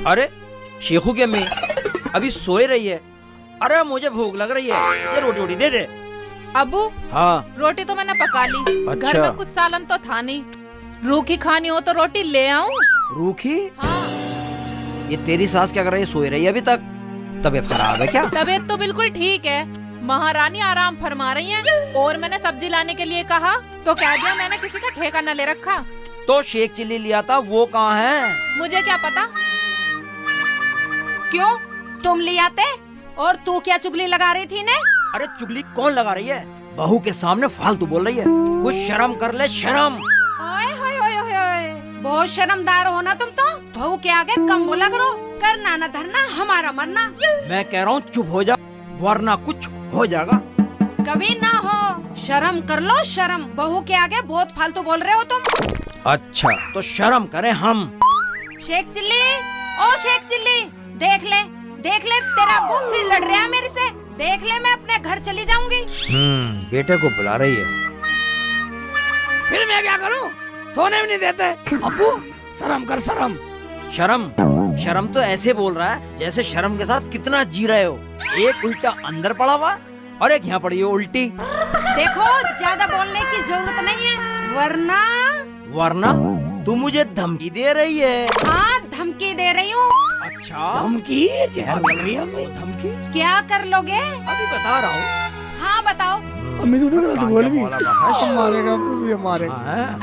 अरे शेखू की अम्मी अभी सोए रही है। अरे मुझे भूख लग रही है, ये रोटी वोटी दे दे। अबू हाँ रोटी तो मैंने पका ली। अच्छा। घर में कुछ सालन तो था नहीं। रूखी खानी हो तो रोटी ले आऊं? रूखी? हाँ। ये तेरी सास क्या कर रही है, सोए रही है अभी तक? तबीयत खराब है क्या? तबीयत तो बिल्कुल ठीक है, महारानी आराम फरमा रही हैं। और मैंने सब्जी लाने के लिए कहा तो कह दिया मैंने किसी का ठेका न ले रखा। तो शेख चिल्ली लिया था, वो कहाँ है? मुझे क्या पता। क्यों तुम ले आते? और तू क्या चुगली लगा रही थी ने? अरे चुगली कौन लगा रही है? बहू के सामने फालतू बोल रही है। कुछ शर्म कर ले, शर्म। ओए होए होए होए होए, बहुत शर्मदार हो ना तुम तो। बहू के आगे कम बोला करो, करना न धरना हमारा मरना। मैं कह रहा हूँ चुप हो जा, वरना कुछ हो जाएगा। कभी ना हो, शर्म कर लो शर्म। बहू के आगे बहुत फालतू बोल रहे हो तुम। अच्छा तो शर्म करें हम। शेख चिल्ली, ओ शेख चिल्ली, देख ले तेरा अब्बू फिर लड़ रहा है मेरे से। देख ले मैं अपने घर चली जाऊंगी। बेटे को बुला रही है। फिर मैं क्या करूं? सोने भी नहीं देते। अब्बू शर्म कर, शर्म। शर्म तो ऐसे बोल रहा है जैसे शर्म के साथ कितना जी रहे हो। एक उल्टा अंदर पड़ा हुआ और एक यहाँ पड़ी है उल्टी। देखो ज्यादा बोलने की जरूरत नहीं है, वरना तू मुझे धमकी दे रही है? हाँ धमकी दे रही हूँ। अच्छा धमकी? जहर लग रही है धमकी? क्या कर लोगे? अभी बता रहा हूँ। हाँ बताओ। अम्मी तू तो बोल भी मारेगा, मारेगा।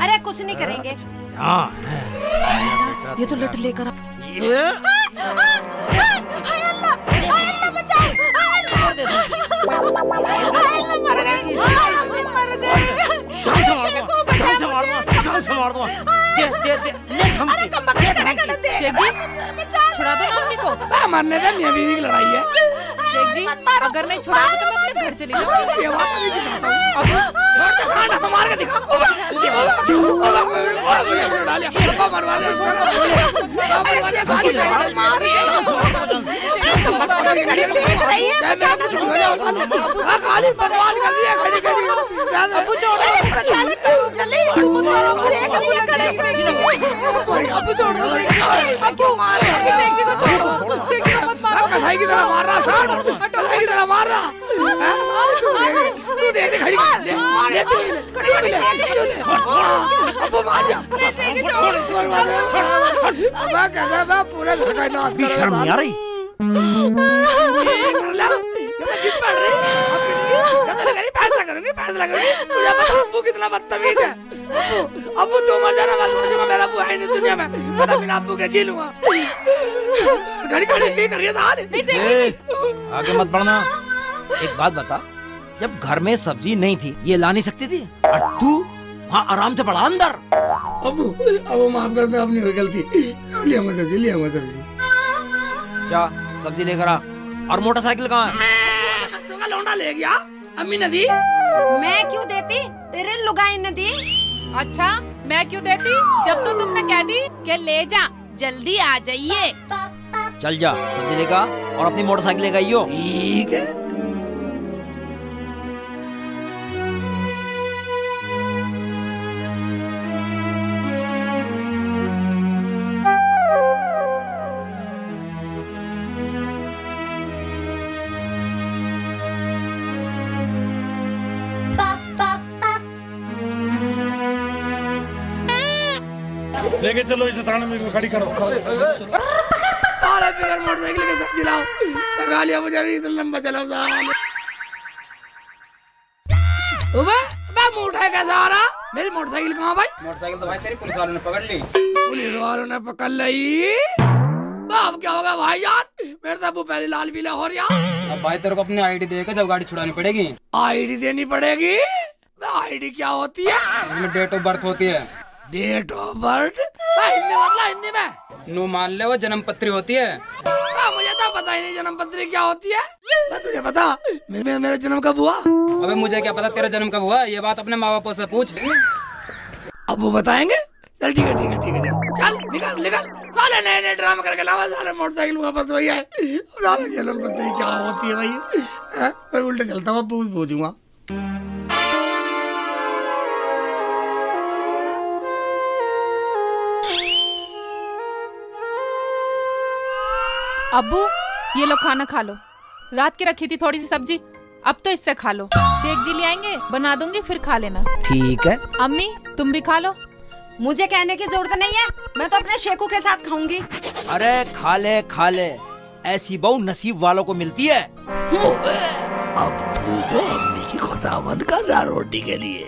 अरे कुछ नहीं करेंगे। ये तो लट लेकर शेख जी छुड़ा दो ना अम्मी को। मरने का मियां बीवी की लड़ाई है। शेख जी अगर नहीं छुड़ाओगे तो मैं अपने घर चली जाऊंगी। अब मार के दिखा। मरवा दे कसाई की तरह मार रहा, कसाई की तरह मार रहा। तू देख खड़ी अब्बू मार जा। मैं कहता मैं पूरे घर का नाश कर। शर्म नहीं आ रही? फैसला करूंगी। मुझे पता अब्बू कितना बदतमीज है। अब्बू तू मर जाना, बस मुझे मेरा अब्बू है नहीं दुनिया में। मैं तो बिना अब्बू के जी लूंगा। घड़ी घड़ी करके आगे मत बढ़ना। एक बात बता, जब घर में सब्जी नहीं थी ये ला नहीं सकती थी और तू वहाँ आराम से पड़ा अंदर। अब्बू माफ कर दो, अपनी कोई गलती। लिया सब्जी। क्या सब्जी लेकर आ। और मोटरसाइकिल कहाँ है? लौंडा ले गया, अम्मी ने दी। मैं क्यों देती, तेरे लुगाई ने दी। अच्छा मैं क्यों देती जब तो तुमने कह दी कि ले जा, जल्दी आ जाइए। चल जा सब्जी लेकर आ और अपनी मोटरसाइकिल लेकर आइयो। ठीक है। लेके चलो इसे थाने में खड़ी करो। अरे बिगर मोटरसाइकिल के सब्जी लाओ। लगा लिया मुझे अभी, इतना लंबा चला मुंह उठाए कैसे आ रहा? मेरी मोटरसाइकिल कहाँ भाई? मोटरसाइकिल तो भाई तेरी पुलिस वालों ने पकड़ ली। पुलिस वालों ने पकड़ ली? अब क्या होगा भाईजान? मेरे तो अब्बू पहले लाल पीला हो रहा। अब भाई तेरे को अपनी आईडी देकर जब गाड़ी छुड़ानी पड़ेगी। आईडी देनी पड़ेगी? आईडी क्या होती है? इसमें डेट ऑफ बर्थ होती है। Date of birth? हिंदी में नो मान ले वो जन्म पत्री होती है। मुझे तो पता ही नहीं जन्म पत्री क्या होती है। तुझे पता मेरा जन्म कब हुआ? अबे मुझे क्या पता तेरा जन्म कब हुआ, ये बात अपने माँ बापों से पूछ। अब वो बताएंगे। चल ठीक है चल निकल। साले नए ड्रामा करके लावा, साले मोटरसाइकिल वापस वही है। साले जन्म पत्री क्या होती है भाई? मैं उल्टे चलता हूँ, पूछूंगा। अब्बू ये लो खाना खा लो। रात की रखी थी थोड़ी सी सब्जी, अब तो इससे खा लो। शेख जी ले आएंगे, बना दूंगी, फिर खा लेना। ठीक है। अम्मी तुम भी खा लो। मुझे कहने की जरूरत नहीं है, मैं तो अपने शेखू के साथ खाऊंगी। अरे खा ले, ऐसी बहू नसीब वालों को मिलती है। अब तू तो अम्मी की खुशामद कर रहा रोटी के लिए,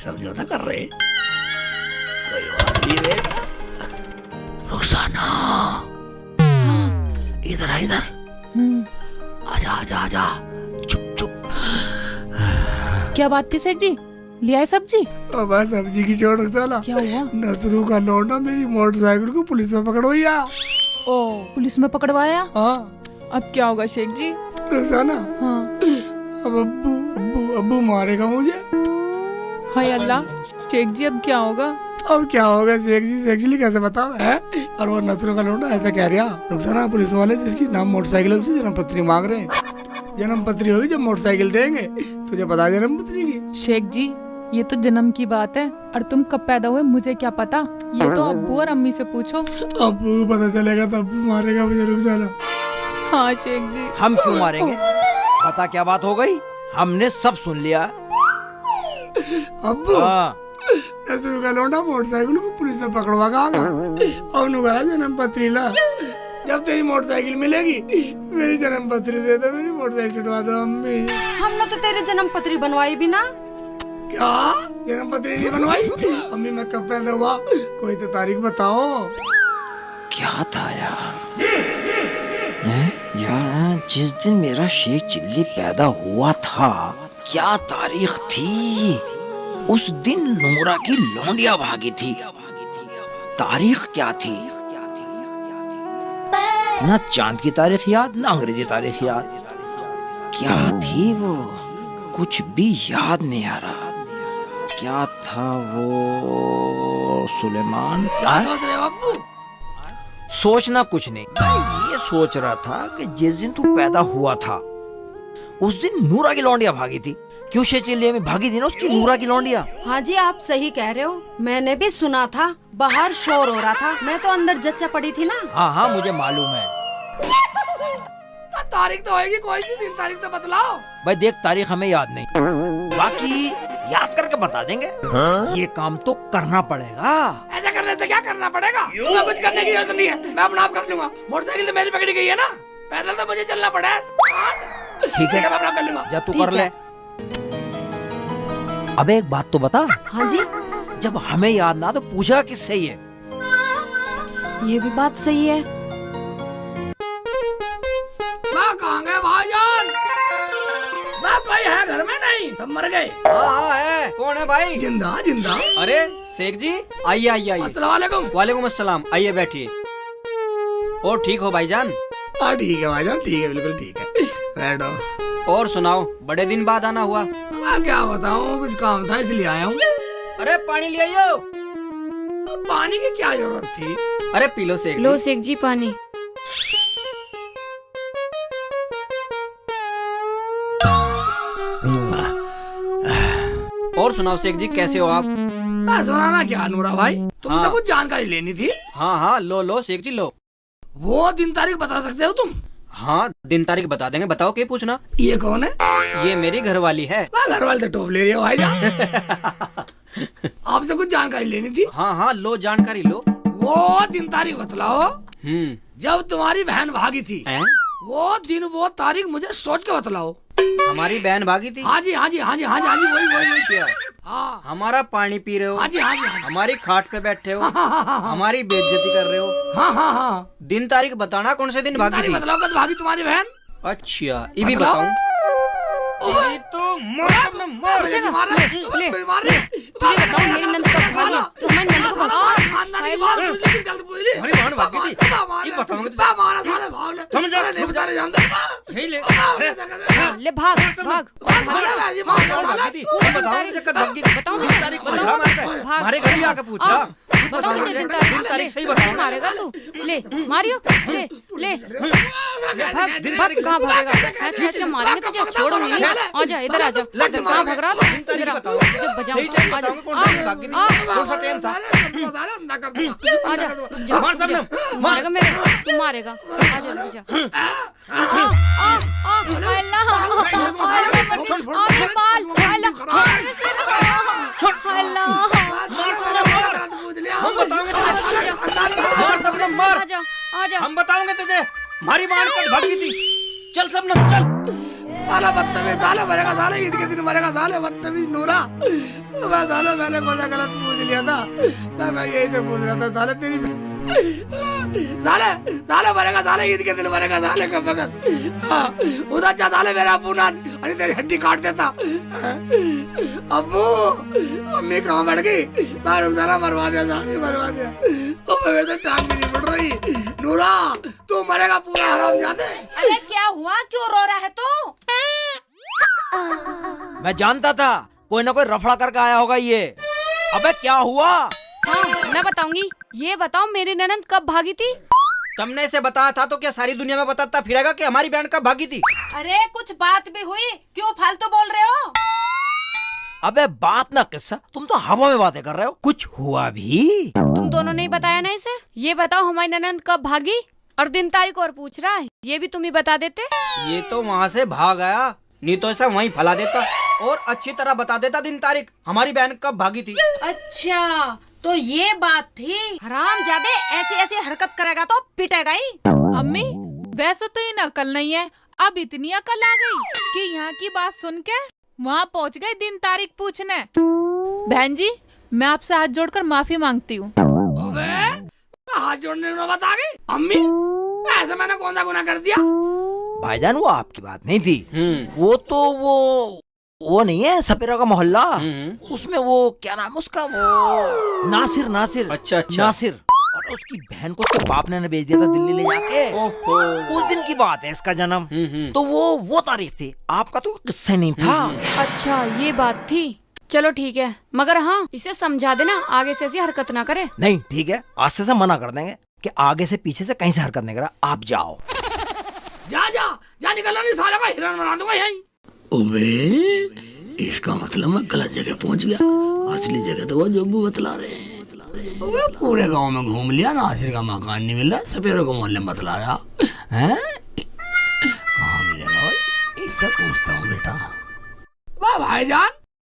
समझौता कर रहे। कोई बात नहीं बेटा। रुखसाना इधर आ, इधर आजा आजा आजा, चुप चुप। क्या बात थी शेख जी, ले आए सब्जी? अब सब्जी की छोड़ रुखसाना, क्या हुआ? नसरू का लौंडा मेरी मोटरसाइकिल को पुलिस में पकड़वाया। ओ पुलिस में पकड़वाया? हाँ। अब क्या होगा शेख जी? रुखसाना हाँ। अब अब्बू अब्बू अब्बू मारेगा मुझे। हाय अल्लाह, शेख जी अब क्या होगा? अब क्या होगा शेख जी, सेक्चुअली कैसे बताओ है? और वो नसरू का लौंडा ऐसा कह रहा, रुखसाना पुलिस वाले जिसकी नाम मोटरसाइकिल है उसे जन्म पत्री मांग रहे हैं। जन्म पत्री होगी जब मोटरसाइकिल देंगे, तुझे पता जन्म पत्री की? शेख जी ये तो जन्म की बात है, और तुम कब पैदा हुए मुझे क्या पता, ये तो अब्बू और अम्मी से पूछो। अब्बू को पता चलेगा तो अब्बू मारेगा मुझे रुखसाना। हाँ शेख जी। हम क्यों मारेंगे? पता क्या बात हो गई, हमने सब सुन लिया। अब्बू हाँ। नसरू का लौंडा मोटरसाइकिल को पुलिस में पकड़वा का और नुकरा जन्म पत्री ला। जब तेरी मोटरसाइकिल मिलेगी मेरी जन्म पत्री दे दो, मेरी मोटरसाइकिल छुटवा दो अम्मी। हमने तो तेरी जन्म पत्री बनवाई भी ना। क्या जन्म पत्री नहीं बनवाई? अम्मी मैं कब पैदा हुआ, कोई तो तारीख बताओ। क्या था यार? यार जिस दिन मेरा शेख चिल्ली पैदा हुआ था, क्या तारीख थी? उस दिन नूरा की लौंडिया भागी थी। तारीख क्या थी? ना चांद की तारीख याद, ना अंग्रेजी तारीख याद। क्या थी वो? कुछ भी याद नहीं आ रहा। क्या था वो? सुलेमान? सोच रहे हो अब्बू? सोचना कुछ नहीं, मैं ये सोच रहा था कि जिस दिन तू पैदा हुआ था उस दिन नूरा की लौंडिया भागी थी। क्यों शेचिलिया में भागी थी ना उसकी नूरा की लौंडिया? हाँ जी आप सही कह रहे हो, मैंने भी सुना था, बाहर शोर हो रहा था, मैं तो अंदर जच्चा पड़ी थी ना। हाँ हाँ मुझे मालूम है। तारीख तो होगी, कोई सी दिन तारीख तो बतलाओ। भाई देख तारीख हमें याद नहीं, बाकी याद करके बता देंगे। ये काम तो करना पड़ेगा। ऐसा करने से क्या करना पड़ेगा? तुम्हें कुछ करने की जरूरत नहीं है, मैं अपना आप कर लूंगा। मोटरसाइकिल तो मेरी पकड़ी गई है ना, पैदल तो मुझे चलना पड़ा। ठीक है मैं अपना कर लूंगा। जा तू कर ले। अबे एक बात तो बता। हाँ जी जब हमें याद ना तो पूछा किससे ये? ये भी बात सही है। माँ कहाँ गए भाईजान? माँ कोई है घर में? नहीं सब मर गए। हाँ है। कौन है भाई? जिंदा जिंदा। अरे शेख जी आइए आइए आइए। अस्सलाम वालेकुम। वालेकुम अस्सलाम, आइए बैठिए। और ठीक हो भाईजान? हाँ ठीक है भाईजान, ठीक है बिल्कुल ठीक है, बैठो। और सुनाओ, बड़े दिन बाद आना हुआ। मैं क्या बताऊँ, कुछ काम था इसलिए आया हूँ। अरे पानी ले आइयो। पानी की क्या जरूरत थी? अरे पी लो शेख लो जी। शेख जी पानी। और सुनाओ शेख जी, कैसे हो आप? बस बनाना क्या नूरा भाई, तुमसे हाँ। कुछ जानकारी लेनी थी। हाँ हाँ लो लो शेख जी लो। वो दिन तारीख बता सकते हो तुम? हाँ दिन तारीख बता देंगे, बताओ क्या पूछना। ये कौन है? ये मेरी घरवाली है। घर वाले तो टोप ले रहे हो भाईजान। आपसे कुछ जानकारी लेनी थी। हाँ हाँ लो जानकारी लो। वो दिन तारीख बतलाओ जब तुम्हारी बहन भागी थी। हैं? वो दिन वो तारीख मुझे सोच के बतलाओ। हमारी बहन भागी थी। हाँ जी हाँ जी हाँ जी हाँ जी हाँ जी वही वही वही। अच्छा, हाँ हमारा पानी पी रहे हो। हाँ जी हाँ जी हाँ जी। हमारी खाट पे बैठे हो। हाँ हमारी बेइज्जती कर रहे हो। हाँ हाँ हाँ। दिन तारीख बताना, कौन से दिन भागी तारीख थी? बतलाओ कब भागी तुम्हारी बहन। अच्छा ये भी बतलाओ। बताऊं। ये तो मार ना मार। मुझे क्यों मार रहे? ले। कोई मार रहे? तुझे बताओ मेरी नंद को भागी, तू हमारी नंद को भागी। खानदानी बात पूछ ली, जल्द पूछ ली। हमारी बहन भागी थी। ये बताऊंगा तुझे। मारा साले भाग ले। समझ जा। नहीं बेचारे जानते। यही ले। ले भाग भाग। भागी थी। मैं बताऊंगा जब भागी थी। बताओ दिन तारीख पूछ रहा मैं। भाग। हमारे घर ही आके पूछ रहा। बताओ मुझे दिन तारीख सही बता। मारेगा तू? ले मारियो, ले ले भाग भाग, कहाँ भागेगा? मैं छेड़ के मारेंगे तुझे, छोड़ूंगी नहीं। आजा इधर आजा, कहाँ भाग रहा था? इधर आ, जब बजाऊं आजा, आजा मारेगा मेरे, तू मारेगा। आजा आजा हम बताओगे तुझे हमारी बाण कट भागी थी। चल सबनम चल। साला बदतमीज, साला मरेगा, साला ईद के दिन मरेगा, साले बदतमीज नूरा। मैं साला मैंने कोई गलत पूछ लिया था, मैं यही तो पूछ रहा था। साले तेरी साले साले मरेगा, साले ईद के दिन मरेगा, साले का भगत उधर जा। साले मेरा अबू नान अरे तेरी हड्डी काट देता। अबू अम्मी कहाँ बढ़ गई? मारूं साला, मरवा दिया, साले मरवा दिया। मेरे तो टांग भी नहीं बढ़ रही। नूरा तू मरेगा पूरा हरामजादे। अरे क्या हुआ, क्यों रो रहा है तू? मैं जानता था कोई ना कोई रफड़ा करके आया होगा ये। अबे क्या हुआ? हाँ मैं बताऊंगी। ये बताओ मेरी ननद कब भागी थी? तुमने इसे बताया था तो क्या सारी दुनिया में बताता फिरेगा कि हमारी बहन कब भागी थी? अरे कुछ बात भी हुई, क्यों फालतू बोल रहे हो? अबे बात ना किस्सा, तुम तो हवा में बातें कर रहे हो। कुछ हुआ भी? तुम दोनों ने ही बताया ना इसे। ये बताओ हमारी ननद कब भागी, और दिन तारीख और पूछ रहा है, ये भी तुम ही बता देते। ये तो वहाँ से भाग गया, नहीं तो ऐसा वहीं फैला देता और अच्छी तरह बता देता दिन तारीख हमारी बहन कब भागी थी। अच्छा तो ये बात थी। हरामजादे ऐसी ऐसी हरकत करेगा तो पिटेगा ही। अम्मी वैसे तो ये नकल नहीं है, अब इतनी अकल आ गई कि यहाँ की बात सुन के वहाँ पहुँच गए दिन तारीख पूछने। बहन जी मैं आपसे हाथ जोड़कर माफी मांगती हूँ। हाथ जोड़ने को बता गई अम्मी, ऐसा मैंने कौन सा गुनाह कर दिया? भाईजान वो आपकी बात नहीं थी, वो तो वो नहीं है सपेरा का मोहल्ला, उसमें वो क्या नाम उसका, वो नासिर नासिर। अच्छा नासिर, और उसकी बहन को उसके बाप ने भेज दिया था दिल्ली ले जाके। उस दिन की बात है इसका जन्म। तो वो तारीख थी, आपका तो किस्सा नहीं था। अच्छा ये बात थी, चलो ठीक है, मगर हाँ इसे समझा देना आगे से ऐसी हरकत ना करे। नहीं ठीक है, आज से मना कर देंगे कि आगे से पीछे से कहीं से हरकत नहीं करा। आप जाओ। जा जा जा, निकलना नहीं, सारा का हिरन बना दूंगा यहीं। ओबे इसका मतलब मैं गलत जगह पहुंच गया। असली जगह तो वो जोगू बतला रहे हैं। ओबे पूरे गांव में घूम लिया, नासिर का मकान नहीं मिल रहा, सपेरों को मोहल्ले में बतला रहा है। कहाँ मिलेगा भाई, इससे पूछता हूँ बेटा। वाह भाईजान,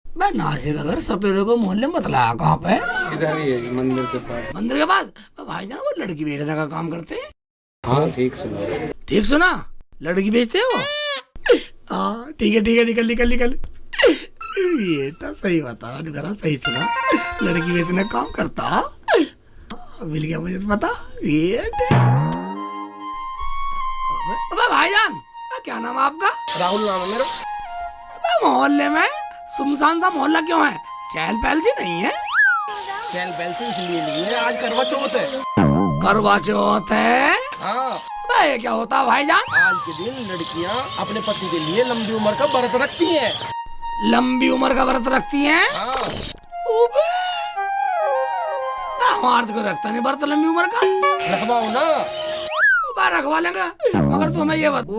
मैं नासिर का घर सपेरों को मोहल्ले में बतलाया कहाँ पे? इधर ही है, मंदिर के पास। मंदिर के पास? भाईजान वो लड़की बेचने का काम करते हैं। हाँ ठीक सुना। ठीक सुना, लड़की बेचते हो? हाँ ठीक है ठीक है, निकल निकल निकल। बेटा सही बता रहा, सही सुना, लड़की बेचने का काम करता। मिल गया मुझे तो पता। बेटे अबे भाईजान क्या नाम है आपका? राहुल नाम है मेरा। अबे मोहल्ले में सुनसान सा मोहल्ला क्यों है? चहल पहल सी नहीं है? चहल पहल से इसलिए नहीं है, आज करवा चौथ है। करवा चौथ है? हाँ ये क्या होता है भाईजान? आज के दिन लड़कियाँ अपने पति के लिए लंबी उम्र का व्रत रखती हैं। लंबी उम्र का व्रत रखती हैं? हाँ। हमारे को रखता नहीं व्रत लंबी उम्र का। रखवाओ ना। रखवा लेंगे, मगर तुम्हें ये बता,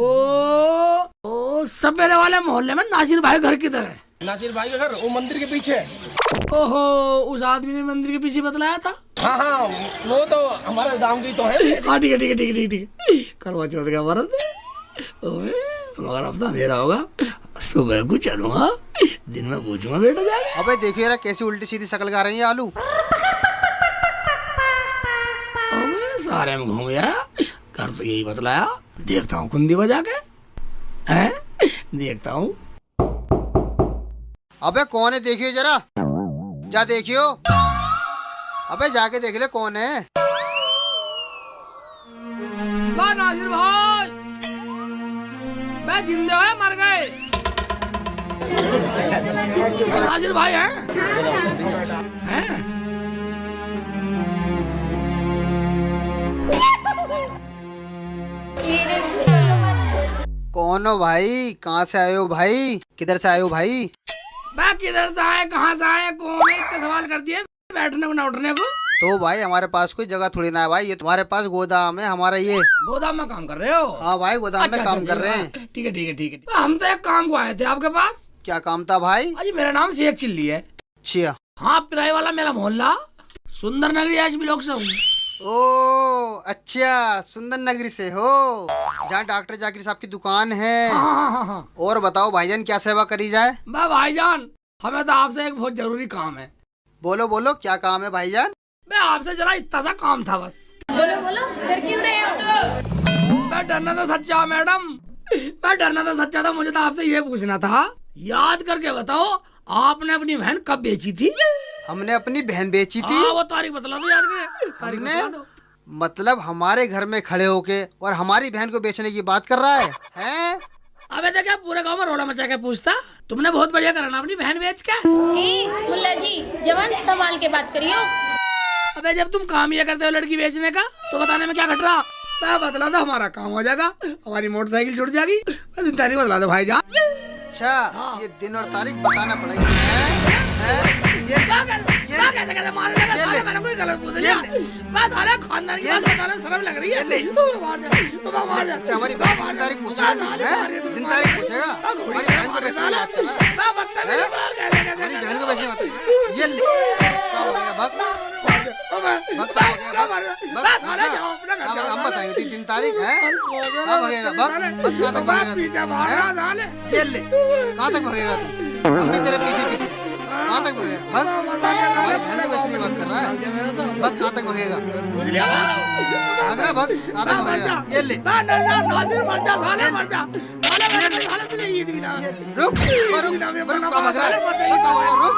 ओ सपेरे वाले मोहल्ले में नासिर भाई घर किधर है? नासिर भाई का घर वो मंदिर के पीछे है। ओहो, उस आदमी ने मंदिर के पीछे बतलाया था। हाँ हाँ वो तो हमारे दाम की तो है। हाँ ठीक है ठीक है ठीक है ठीक है, करवा चौथ का व्रत है। मगर अब तो अंधेरा होगा, सुबह को चलूंगा, दिन में पूछूंगा बेटा जाके। अबे देखिए यार कैसी उल्टी सीधी शक्ल गा रही है आलू। सारे में घूम गया, घर तो यही बतलाया। देखता हूँ कुंदी बजा के, हैं? देखता हूँ। अबे कौन है देखियो जरा, जा देखियो। अबे जाके देख ले कौन है। वाह नासिर भाई, मैं जिंदे हुए मर गए। नासिर भाई हैं? कौन हो भाई, कहाँ से आए हो भाई, किधर से आए हो भाई? मैं किधर से आए, कहाँ से आए, कौन है, इतने सवाल कर दिए बैठने को ना उठने को। तो भाई हमारे पास कोई जगह थोड़ी ना है भाई, ये तुम्हारे पास गोदाम है हमारा ये। गोदाम में काम कर रहे हो? हाँ भाई गोदाम में काम कर रहे हैं। ठीक है ठीक है ठीक है। हम तो एक काम को आए थे आपके पास। क्या काम था भाई? अजी मेरा नाम शेख चिल्ली है। अच्छा। हाँ किराए वाला मेरा मोहल्ला सुंदर नगरी आज भी लोग से हूँ। ओ अच्छा, सुंदर नगरी से हो, जहाँ डॉक्टर जाकिर साहब की दुकान है। हाँ। और बताओ भाईजान क्या सेवा करी जाए? भाईजान हमें तो आपसे एक बहुत जरूरी काम है। बोलो बोलो क्या काम है भाईजान? मैं आपसे जरा इतना सा काम था बस। बोलो बोलो, डर क्यों रहे हो? मैं डरना तो सच्चा मैडम, मैं डरना तो सच्चा था। मुझे तो आपसे ये पूछना था, याद करके बताओ आपने अपनी बहन कब बेची थी? हमने अपनी बहन बेची थी। वो तारीख बतला दो, याद करके तारीख हमने? बतला दो। मतलब हमारे घर में खड़े होके और हमारी बहन को बेचने की बात कर रहा है, हैं? अबे तो क्या पूरे गांव में रोड़ा मचा के पूछता? तुमने बहुत बढ़िया करा ना अपनी बहन बेच के। ए मुल्ला जी, जवान संभाल के बात करियो। अबे जब तुम काम ये करते हो लड़की बेचने का, तो बताने में क्या घट रहा? मैं बतला दो, हमारा काम हो जाएगा, हमारी मोटरसाइकिल छूट जाएगी। बस इन तारीख बतला दो भाईजान। अच्छा ये दिन और तारीख बताना पड़ेगी, हैं? ये कैसे कैसे मारने का? साले मैंने कोई गलत बोल दिया? बस अरे खानदान की बात बताने में शर्म लग रही है। मार जा, मार जा। अच्छा हमारी बहन की तारीख पूछेगा तू, हैं? दिन तारीख पूछेगा? हमारी बहन को बेचने की बात कर रहा है, हैं? हमारी बहन को बेचने की बात है। ये ले क्या हो गया? भग हम बताएंगे दिन तारीख है। कहाँ भगेगा? भग कहाँ तक भगेगा? ये ले कहाँ तक भगेगा तू? हम भी तेरे पीछे पीछे, कहाँ तक भगेगा? भग, हमारी बहन को बेचने की बात कर रहा है। भग कहाँ तक भगेगा? भाग रहा, भग कहाँ तक भगेगा? ये ले रुक, कहाँ भाग रहा है? कहाँ भाग रहा है? रुक,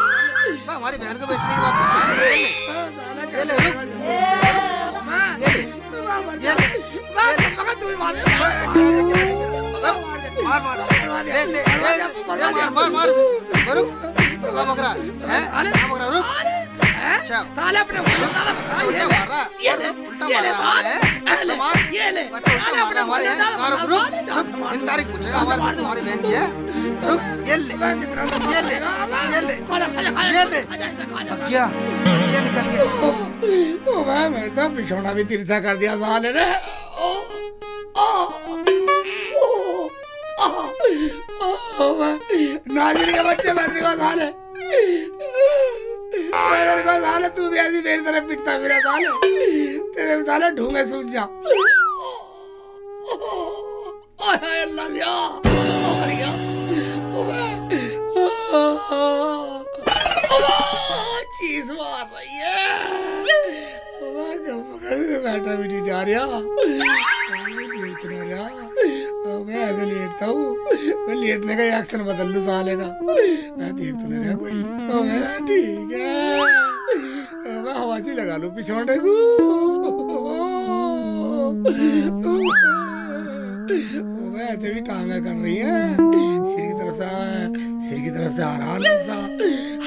हमारी बहन को बेचने की बात कर रहा है। ये ले रुक, ये ले मार रुक, कहाँ भाग रहा है? कहाँ भाग रहा है? रुक। अच्छा साले अपने उल्टा मार रहा है, उल्टा मार रहा है, उल्टा मार, अच्छा उल्टा मार रहा है हमारे। कहाँ रुक रुक रुक, दिन तारीख पूछेगा हमारे, तुम्हारी बहन की है। रुक, ये ले क्या ये निकल गया? मैं तो पिछोड़ा भी तिरछा कर दिया साले ने। नाजिर के बच्चे मेरे को साले, मेरे को साले तू भी ऐसी मेरी तरफ पिटता मेरा साले, तेरे साले ढूंढे सूझ जा। अल्लाह मियां मर गया। चीज मार रही है, बैठा भी नहीं जा रहा। मैं ऐसे लेटता हूँ, मैं लेटने का एक्शन बदल लूँ साले का। मैं देख तो नहीं रहा कोई। मैं ठीक है, मैं हवासी लगा लूँ पिछोड़ने को। मैं ऐसे भी टांगा कर रही है, सिर की तरफ से आ रहा सा।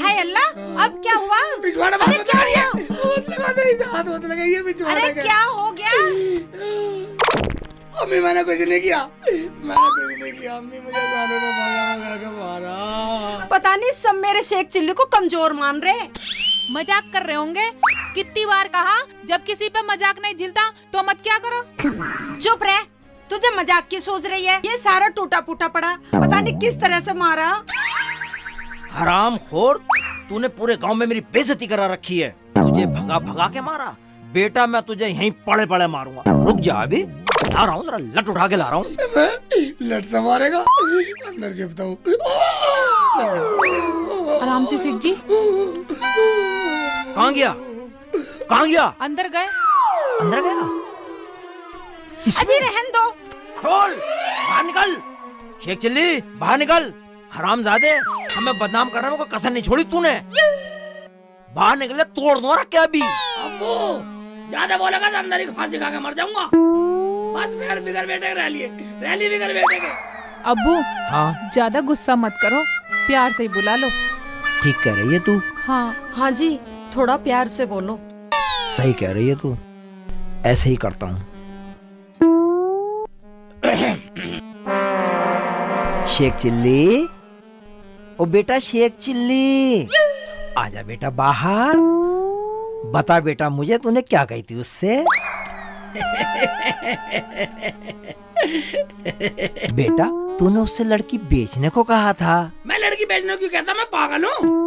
हाय अल्लाह, अब क्या हुआ? पिछवाड़ा बात बता रही है, मत लगा दे, हाथ मत लगाइए पिछवाड़े अरे का। क्या हो गया? अम्मी मैंने कुछ नहीं किया, मैंने कुछ नहीं किया। अम्मी मुझे सालों ने भगा के मारा। पता नहीं सब मेरे शेख चिल्ली को कमजोर मान रहे। मजाक कर रहे होंगे। कितनी बार कहा, जब किसी पे मजाक नहीं झिलता तो मत क्या करो। चुप रह, तुझे मजाक की सोच रही है? ये सारा टूटा फूटा पड़ा, पता नहीं किस तरह से मारा। हरामखोर, तूने पूरे गांव में मेरी बेइज्जती करा रखी है। तुझे भगा भगा के मारा बेटा, मैं तुझे यहीं पड़े पड़े मारूंगा। रुक जा, अभी ला रहा हूँ, जरा लट उठा के ला रहा हूँ। लट से मारेगा, अंदर छिपता हूँ। आराम से शेख जी। कहाँ गया? कहाँ गया? अंदर गए। अंदर गया? अजी रहन दो। खोल, बाहर निकल। शेख चिल्ली बाहर निकल। हरामजादे, हमें बदनाम करने में कोई कसर नहीं छोड़ी तूने। बाहर निकले तोड़ दूंगा क्या अभी। अब्बू ज्यादा बोलेगा तो अंदर ही फांसी खा के मर जाऊंगा। बस फिर बिगर बेटे रह लिए, रैली बिगर बेटे के। अब्बू हाँ ज्यादा गुस्सा मत करो, प्यार से ही बुला लो। ठीक कह रही है तू। हाँ हाँ जी, थोड़ा प्यार से बोलो। सही कह रही है तू, ऐसे ही करता हूँ। शेख चिल्ली, ओ बेटा शेख चिल्ली, आजा बेटा बाहर। बता बेटा मुझे तूने क्या कही थी उससे? बेटा तूने उससे लड़की बेचने को कहा था। मैं लड़की बेचने को क्यों कहता, मैं पागल हूँ?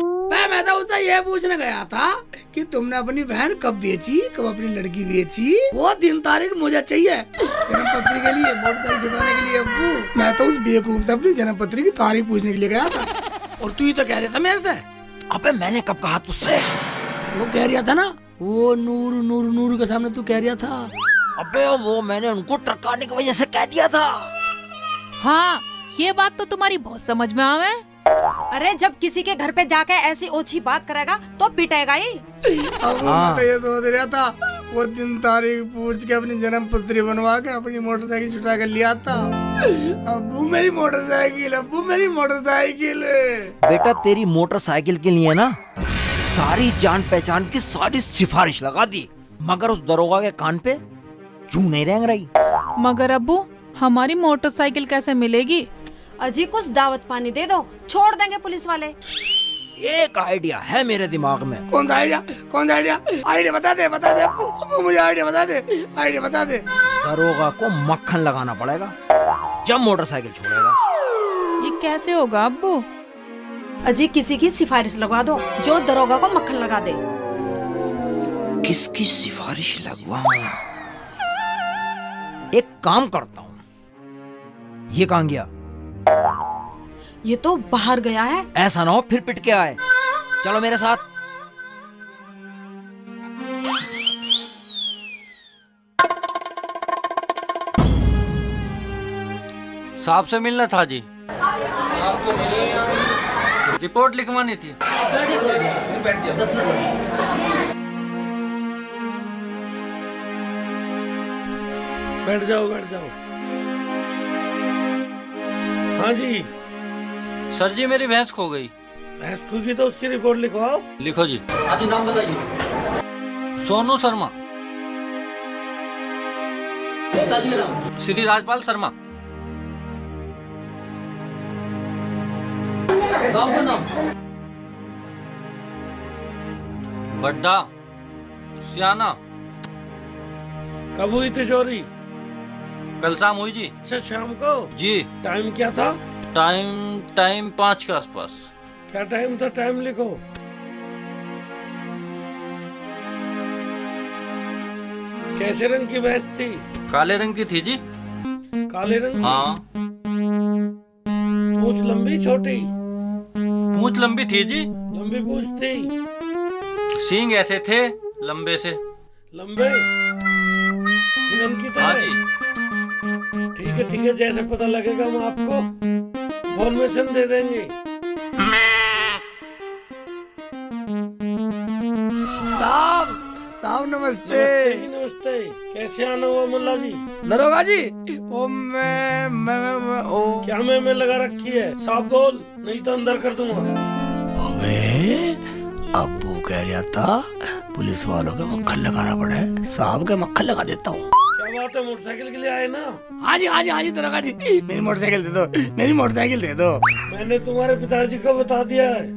मैं तो उससे ये पूछने गया था कि तुमने अपनी बहन कब बेची, कब अपनी लड़की बेची, वो दिन तारीख मुझे चाहिए जन्म पत्री के लिए, मोटरसाइकिल छुड़ाने के लिए। अब्बू मैं तो उस बेवकूफ से अपनी जन्म पत्री की तारीख पूछने के लिए गया था, और तू ही तो कह रहा था मेरे से। अबे मैंने कब कहा तुझसे? वो कह रहा था ना, वो नूर नूर नूर के सामने तू कह रहा था। अबे वो मैंने उनको टरकाने की वजह से कह दिया था। हाँ ये बात तो तुम्हारी बहुत समझ में आवे। अरे जब किसी के घर पे जाके ऐसी ओछी बात करेगा तो पिटेगा ही। अब मैं तो ये सोच रहा था, वो दिन तारीख पूछ के अपनी जन्म पत्री बनवा के अपनी मोटरसाइकिल छुटा कर लिया था। अब्बू मेरी मोटरसाइकिल, अब्बू मेरी मोटरसाइकिल। बेटा तेरी मोटरसाइकिल के लिए ना सारी जान पहचान की सारी सिफारिश लगा दी, मगर उस दरोगा के कान पे जू नहीं रेंग रही। मगर अब्बू हमारी मोटरसाइकिल कैसे मिलेगी? अजी कुछ दावत पानी दे दो, छोड़ देंगे पुलिस वाले। एक आइडिया है मेरे दिमाग में। कौन सा आइडिया? कौन सा आइडिया? आइडिया बता दे, बता दे अब्बू, मुझे आइडिया बता दे, आइडिया बता दे। दरोगा को मक्खन लगाना पड़ेगा जब मोटरसाइकिल छोड़ेगा। ये कैसे होगा अब्बू? अजी किसी की सिफारिश लगवा दो जो दरोगा को मक्खन लगा दे। किसकी सिफारिश लगवाऊं? एक काम करता हूँ। ये कहाँ गया? ये तो बाहर गया है। ऐसा ना हो फिर पिट के आए। चलो मेरे साथ। साहब से मिलना था जी। रिपोर्ट लिखवानी थी। बैठ जाओ, बैठ जाओ। हाँ जी। सर जी मेरी भैंस खो गई। भैंस खो गई तो उसकी रिपोर्ट लिखवाओ। लिखो जी। हाँ जी नाम बताइए। सोनू शर्मा। पिताजी का नाम? श्री राजपाल शर्मा। गाँव का नाम? बड्डा सियाना। कब हुई थी चोरी? कल शाम हुई जी। अच्छा शाम को जी। टाइम क्या था? टाइम 5 के आसपास। क्या टाइम था? टाइम लिखो। कैसे रंग की भैंस थी? काले रंग की थी जी। काले रंग की? हाँ। पूंछ लंबी छोटी? पूंछ लंबी थी जी। लंबी पूंछ थी। सींग ऐसे थे लंबे से। लंबे हिरन की तरह? हाँ जी। ठीक है, जैसे पता लगेगा हम आपको इन्फॉर्मेशन दे देंगे। साहब नमस्ते। नमस्ते। कैसे आना हुआ मुल्ला जी? दरोगा जी ओ मैं ओ क्या मैं लगा रखी है? साफ बोल नहीं तो अंदर कर दूंगा। अबे अब्बू कह रहा था पुलिस वालों के मक्खन लगाना पड़े, साहब के मक्खन लगा देता हूँ। क्या बात है, मोटरसाइकिल के लिए आए ना? हाँ जी दरोगा जी, मेरी मोटरसाइकिल दे दो, मेरी मोटरसाइकिल दे दो। मैंने तुम्हारे पिताजी को बता दिया है,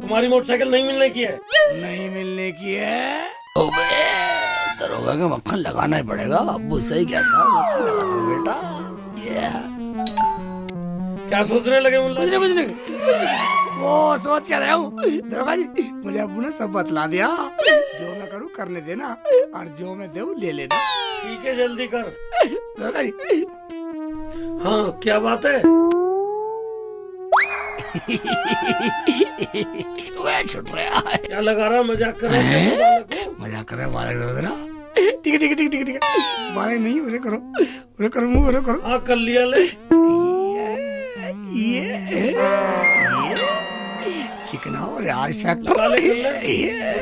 तुम्हारी मोटरसाइकिल नहीं मिलने की है। नहीं मिलने की है? ओबे दरोगा के मक्खन लगाना ही पड़ेगा। अब्बू सही कहता, मक्खन लगा दो बेटा। क्या सोचने लगे मुल्ला? कुछ नहीं वो सोच कर रहा हूँ दरोगा जी, मुझे अब्बू ने सब बतला दिया। जो मैं करूँ करने देना, और जो मैं दूँ ले लेना। ठीक है जल्दी कर दरोगा जी। हाँ क्या बात है? छुट रहा है। क्या लगा रहा? मजाक कर रहा है? मजाक कर रहा है? ठीक है मारे नहीं, उरे करो। हाँ कर लिया ले। ये चिकना और यार लगा ले,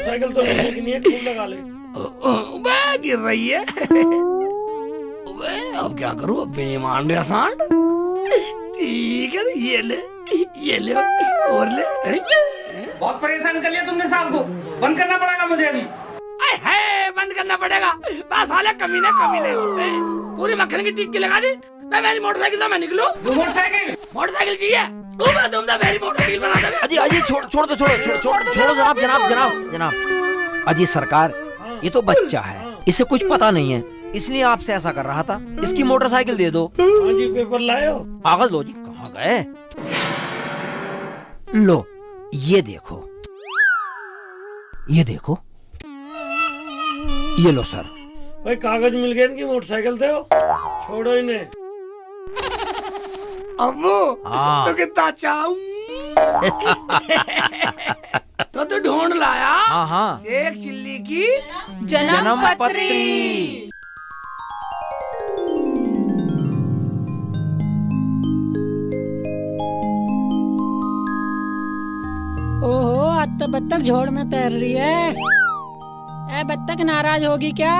साइकिल तो नहीं है, खूब लगा ले। गिर रही है। अब क्या करूँ? अब भी नहीं मान रहा सांड। ठीक है ये ले और ले। बहुत परेशान कर लिया तुमने साहब को, बंद करना पड़ेगा मुझे अभी। है बंद करना पड़ेगा? बस साले कमीने होते हैं। पूरी मक्खन की टिक्की लगा दी। मेरी मोटरसाइकिल तो मैं निकलूं। मोटरसाइकिल चाहिए? तुम तो मेरी मोटरसाइकिल बना दोगे। अजी छोड़ दो जनाब। अजी सरकार, ये तो बच्चा है, इसे कुछ पता नहीं है, इसलिए आपसे ऐसा कर रहा था। इसकी मोटरसाइकिल दे दो। हाँ जी, पेपर लाए हो? कागज लो जी। कहाँ गए? लो ये देखो, ये देखो, ये लो सर। भाई कागज मिल गए, इनकी मोटरसाइकिल दे हो, छोड़ो इन्हें। अब्बू हाँ। तो कितना चाहूं तो ढूंढ लाया। हाँ हाँ, शेख चिल्ली की जन्म पत्री। पत्री। ओहो, आज तो बत्तख झोड़ में तैर रही है। ए बत्तख नाराज होगी क्या?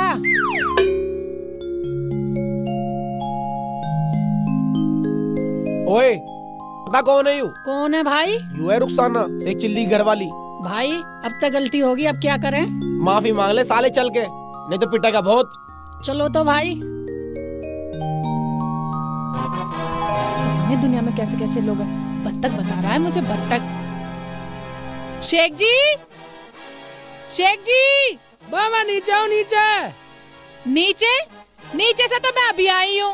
ओए, पता कौन है यू? कौन है भाई? यू है रुखसाना, शेख चिल्ली घर वाली। भाई अब तक गलती होगी, अब क्या करें? माफी मांग ले साले चल के, नहीं तो पिटेगा बहुत। चलो तो भाई। ये दुनिया में कैसे कैसे लोग हैं। बत्तख बता रहा है मुझे, बत्तख। शेख जी, शेख जी। बाबा नीचे आओ, नीचे। नीचे? नीचे से तो मैं अभी आई हूँ।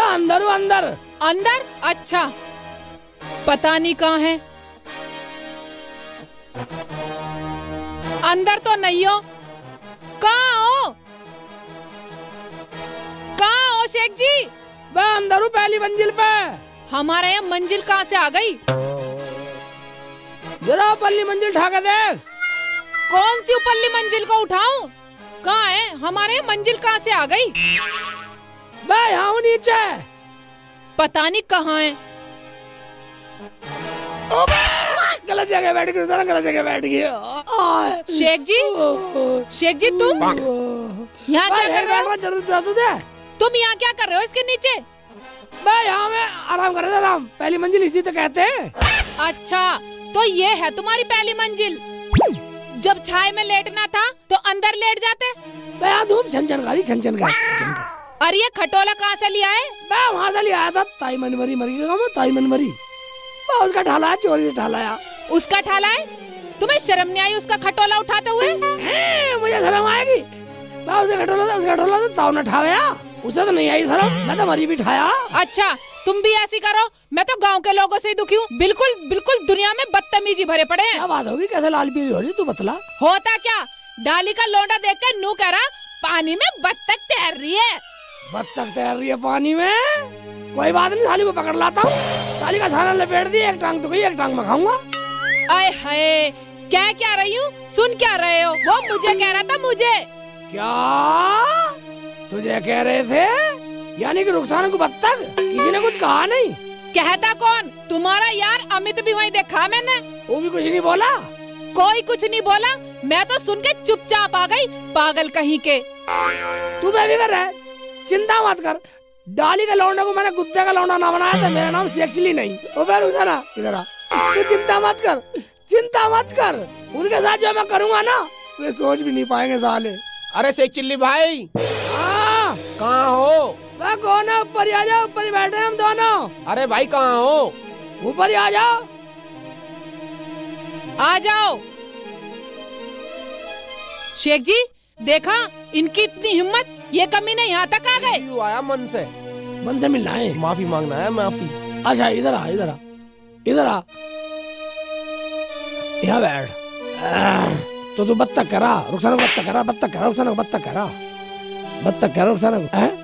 अंदर हूँ, अंदर। अंदर? अच्छा, पता नहीं कहाँ है। अंदर तो नहीं हो। कहाँ हो? कहाँ हो शेख जी? मैं अंदर हूँ, पहली मंजिल पे। हमारे यहाँ मंजिल कहाँ से आ गई? जरा पहली मंजिल उठा के देख। कौन सी ऊपरली मंजिल को उठाऊं? कहाँ है? हमारे यहाँ मंजिल कहाँ से आ गई? मैं यहाँ हूँ, नीचे। पता नहीं कहाँ है। गलत जगह बैठ गई, जरा गलत जगह बैठ गई। शेख जी, शेख जी तुम यहाँ क्या कर रहे हो? जरूरत है तुझे? तुम यहाँ क्या कर रहे हो इसके नीचे? मैं यहाँ में आराम कर रहा था, आराम। पहली मंजिल इसी तो कहते हैं। अच्छा, तो ये है तुम्हारी पहली मंजिल। जब छाए में लेटना था तो अंदर लेट जाते। मैं यहाँ धूप छन का छन का। अरे ये खटोला कहाँ से लिया है? मैं वहाँ से ले आया था, ताई मनवरी मर गई, ताई मनवरी। मैं उसका ठाला, चोरी से ठालाया। उसका ठाला है? तुम्हें शर्म नहीं आई उसका खटोला उठाते हुए? मुझे शर्म आएगी? मैं उसका खटोला तो ताऊ ने ठाया, उसे तो नहीं आई शर्म। मैं तो मरी भी ठाया। अच्छा, तुम भी ऐसी करो। मैं तो गांव के लोगों से ही दुखी हूँ। बिल्कुल बिल्कुल दुनिया में बदतमीजी भरे पड़े हैं। क्या बात होगी, कैसे लाल पीली हो रही तू बतला। होता क्या, डाली का लौंडा देखकर नू कह रहा पानी में बत्तख तैर रही है। बत्तख तैर रही है पानी में? कोई बात नहीं, साली को पकड़ लाता हूँ। साली का छाला लपेट दी, एक टांग तो गई, एक टांग में खाऊंगा। आए हाय, क्या रही हूँ? सुन क्या रहे हो? वो मुझे कह रहा था, मुझे। क्या तुझे कह रहे थे? यानी कि रुखसाना को बत्तख? किसी ने कुछ कहा नहीं? कहता कौन? तुम्हारा यार अमित भी वहीं देखा मैंने। वो भी कुछ नहीं बोला? कोई कुछ नहीं बोला, मैं तो सुन के चुपचाप आ गई। पागल कहीं के। तू भी कर रहा है? चिंता मत कर, डाली के लौंडे को मैंने कुत्ते का लौंडा ना बनाया था। मेरा नाम शेख चिल्ली नहीं। ओ फिर उधर आ, इधर आ। तू चिंता मत कर, चिंता मत कर। उनके साथ जो मैं करूँगा ना, वे सोच भी नहीं पाएंगे साले। अरे शेख चिल्ली भाई, हाँ कहाँ हो? मैं कौन है? ऊपर ही आ जाओ, ऊपर ही बैठे हैं हम दोनों। अरे भाई कहाँ हो? ऊपर ही आ जाओ। आ जाओ। शेख जी देखा, इनकी इतनी हिम्मत, ये कमीने यहाँ तक आ गए। यू आया मन से मिलना है, माफी मांगना है, माफी। अच्छा इधर आ, इधर आ, इधर आ, यहाँ बैठ। तो तू बत्तख करा, रुखसाना को बत्तख करा, बत्तख करा, रुखसाना को बत्तख करा, बत्तख करा, रुखसाना को।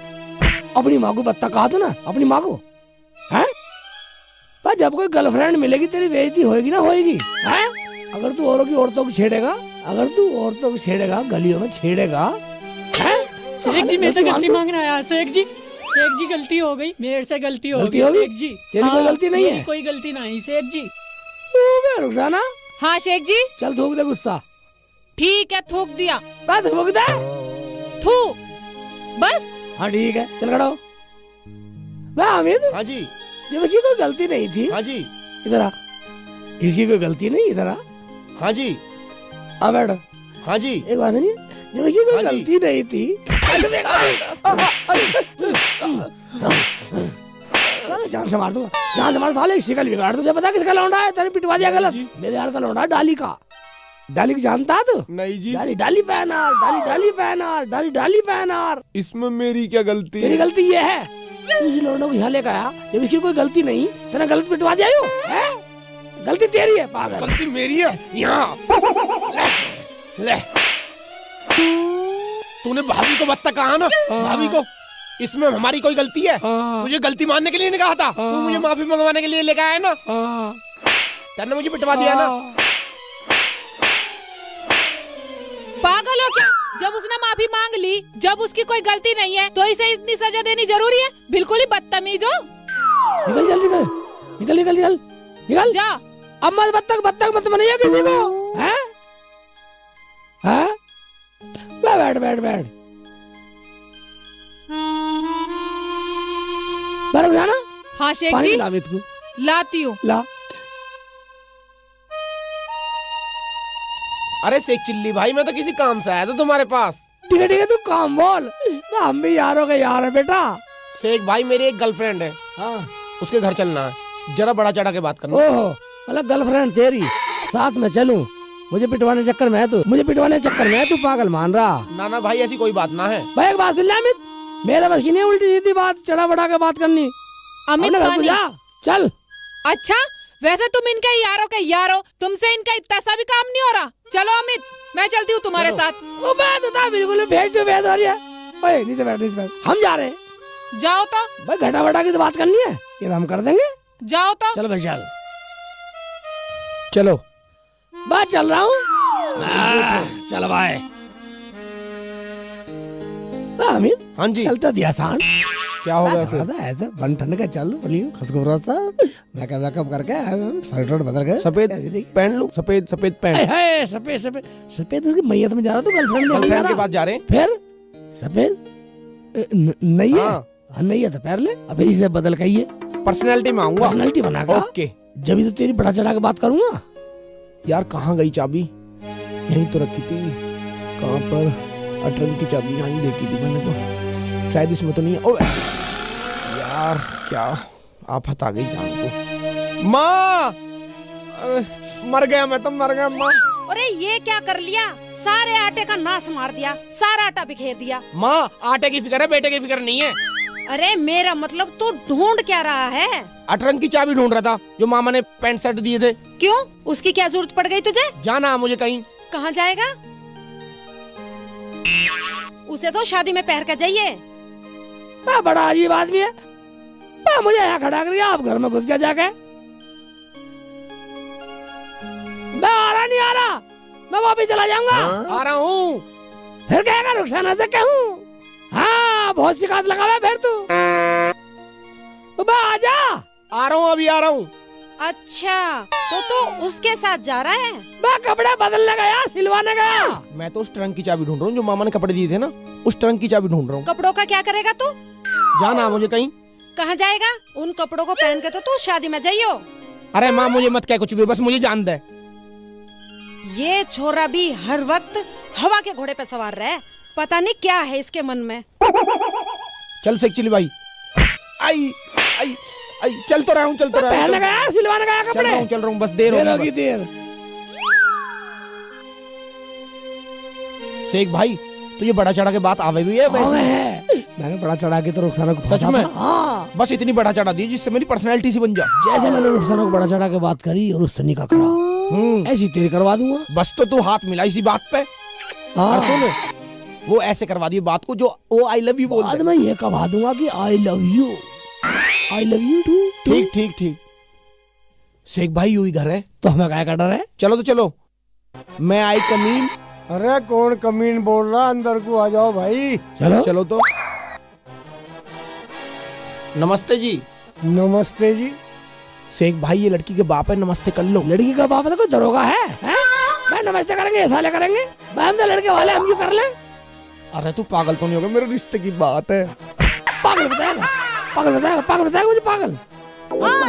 अपनी माँ को बत्तख कहा तो ना, अपनी माँ को है? पर जब कोई गर्लफ्रेंड मिलेगी तेरी बेइज्जती होएगी ना, होएगी है? अगर तू औरतों को छेड़ेगा, अगर तू औरतों को छेड़ेगा, गलियों में छेड़ेगा, है? शेख जी मैं तो गलती मांगना आया। शेख जी गलती हो गई, मेरे से गलती हो गई। शेख जी तेरी कोई गलती नहीं है? कोई गलती नहीं शेख जी। रुखसाना, हाँ शेख जी। चल थूक दे गुस्सा। ठीक है, थूक दिया। बस थूक दे, थू बस। हाँ ठीक है, चल खड़ा हो। मैं हामिद, हाँ जी। जब इसकी कोई गलती नहीं थी, हाँ जी। इधर आ, इसकी कोई गलती नहीं, इधर आ। हाँ जी। आ बैठ। हाँ जी। एक बात नहीं, जब इसकी कोई हाँ जी। गलती नहीं थी, जान से मार दूंगा, जान से मार। साले शिकल बिगाड़ दूंगा। पता किसका लौंडा है? तेरे पिटवा दिया गलत। मेरे यार का लौंडा है, डाली का। डाली को जानता तू? नहीं जी, डाली डाली पहनार, डाली डाली पहनार, डाली डाली पहनार। इसमें मेरी क्या गलती तेरी है? गलती ये है, तू इस लौंडे को यहाँ लेकर आया जब इसकी कोई गलती नहीं, तेरा गलत पिटवा दिया यूं, है? गलती तेरी है पागल। गलती मेरी है। यहाँ ले, तूने भाभी को बत्तख कहा ना, भाभी को, इसमें हमारी कोई गलती है? तुझे गलती मानने के लिए नहीं कहा था? तू मुझे माफी मंगवाने के लिए लेकर आया ना, तेने मुझे पिटवा दिया ना। पागल हो क्या? जब उसने माफी मांग ली, जब उसकी कोई गलती नहीं है तो इसे इतनी सजा देनी जरूरी है? बिल्कुल ही बदतमीज हो। निकल जल्दी निकल, निकल निकल निकल निकल जा। अब मत बत्तख बत्तख मत बनाइए किसी को, हैं? हैं? बैठ बैठ बैठ, बर्फ जाना। हाँ शेख पानी जी, पिला अमित को, लाती हूँ। ला। अरे शेख चिल्ली भाई, मैं तो किसी काम से आया था तुम्हारे पास। ठीक है तू काम बोल, हम भी यारों के यार है बेटा। शेख भाई, मेरी एक गर्लफ्रेंड है, हाँ। उसके घर चलना है, जरा बड़ा चढ़ा के बात करना। ओहो, मतलब गर्लफ्रेंड तेरी, साथ में चलूं? मुझे पिटवाने चक्कर में है तू, मुझे पिटवाने चक्कर में है तू पागल मान रहा। ना ना भाई, ऐसी कोई बात ना है। भाई एक बात सुन ले अमित, मेरे बस की नहीं उल्टी सीधी बात चढ़ा बढ़ा के बात करनी। अमित अपने घर को पानी। जा, चल। अच्छा, वैसे तुम इनके यारों के यार हो, तुमसे इनका इतना सा भी काम नहीं हो रहा। चलो अमित, मैं चलती हूँ तुम्हारे साथ। वो बात होता बिल्कुल भेज तो भेज हो रही है। ओए नीचे बैठ, नीचे बैठ, हम जा रहे हैं। जाओ तो। भाई घटा बढ़ा की तो बात करनी है, ये तो हम कर देंगे। जाओ तो। चलो भाई चल, चलो बात चल रहा हूँ। चल भाई। अमित, हाँ जी, चलता दिया आसान। क्या हो गया फिर? ऐसा बन ठन का चल बोली खसखबरा सा मेकअप वेकअप करके शर्ट वर्ट बदल के सफेद पहन लूं, सफेद सफेद पहन। हाय सफेद सफेद सफेद, उसकी मैयत में जा रहा तू? गर्लफ्रेंड के पास जा रहे हैं। फिर सफेद नहीं है? हाँ नहीं है तो पैर ले, अभी इसे बदल के ये पर्सनैलिटी में आऊंगा, पर्सनैलिटी बनाकर। ओके। जब तो तेरी बड़ा चढ़ा के बात करूंगा। यार कहाँ गई चाबी? यहीं तो रखी थी। कहाँ पर? अटरन की चाबी यहीं देखी थी मैंने तो, शायद इसमें तो नहीं है। ओ यार, क्या आफत आ गई जान को। माँ, मर गया मैं तो, मर गया माँ। अरे ये क्या कर लिया? सारे आटे का नाश मार दिया, सारा आटा बिखेर दिया। माँ, आटे की फिक्र है, बेटे की फिक्र नहीं है। अरे मेरा मतलब तू ढूंढ क्या रहा है? अटरन की चाबी ढूंढ रहा था, जो मामा ने पैंट शर्ट दिए थे। क्यों? उसकी क्या जरूरत पड़ गई तुझे? जाना मुझे कहीं। कहाँ जाएगा? उसे तो शादी में पहन कर जाइए। बड़ा अजीब आदमी है। मुझे यहाँ खड़ा कर दिया, आप घर में घुस गया जाके। मैं आ रहा नहीं आ रहा, मैं वापिस चला जाऊंगा। आ रहा हूँ। फिर कहेगा रुखसाना से कहूँ? हाँ बहुत शिकायत लगा हुआ फिर तू। मैं आ जा। आ रहा हूँ, अभी आ रहा हूँ। अच्छा, तो उसके साथ जा रहा है? मैं कपड़े बदलने गया, सिलवाने गया। मैं तो उस ट्रंक की चाबी ढूंढ रहा हूँ जो मामा ने कपड़े दिए थे ना, उस ट्रंक की चाबी ढूंढ रहा हूँ। कपड़ों का क्या करेगा तू? जाना मुझे कहीं। कहाँ जाएगा? उन कपड़ों को पहन के तो तू शादी में जाइयो। अरे माँ, मुझे मत क्या कुछ भी, बस मुझे जान दे। ये छोरा भी हर वक्त हवा के घोड़े पे सवार रहे, पता नहीं क्या है इसके मन में। चल सेक्चुअली भाई। आई आई आई, चल तो रहा हूँ, चल तो रहा हूँ। पहनने गया, सिलवाने गया कपड़े। चल रहा हूँ, बस देर होगी देर। शेख भाई, तो ये बड़ा चढ़ा के बात आवे भी है वैसे? मैंने बड़ा चढ़ा के तो रुखसाना को सच में? हाँ। बस इतनी बड़ा चढ़ा दी जिससे मेरी पर्सनैलिटी सी बन जा। जैसे मैंने रुखसाना को बड़ा चढ़ा के बात करी और उस सनी का करा, ऐसी तेरी करवा दूंगा। बस तो तू हाथ मिला इसी बात पे। और सुन, वो ऐसे करवा दी बात को जो वो आई लव यू बोल दे। मैं ये करवा दूंगा कि I love you, I love you too. ठीक ठीक ठीक। शेख भाई यू ही घर है तो हमें क्या का डर है? चलो तो चलो। मैं आई कमीन। अरे कौन कमीन बोल रहा? अंदर को आ जाओ भाई। चलो चलो तो। नमस्ते जी। नमस्ते जी। शेख भाई, ये लड़की के बाप है, नमस्ते कर लो। लड़की का बाप तो कोई दरोगा है? भाई नमस्ते करेंगे, ऐसा ले करेंगे भाई, हम तो लड़के वाले, हम क्यों कर लें? अरे तू पागल तो नहीं होगा? मेरे रिश्ते की बात है। पागल बताएगा, पागल बताएगा, पागल बताएगा मुझे पागल।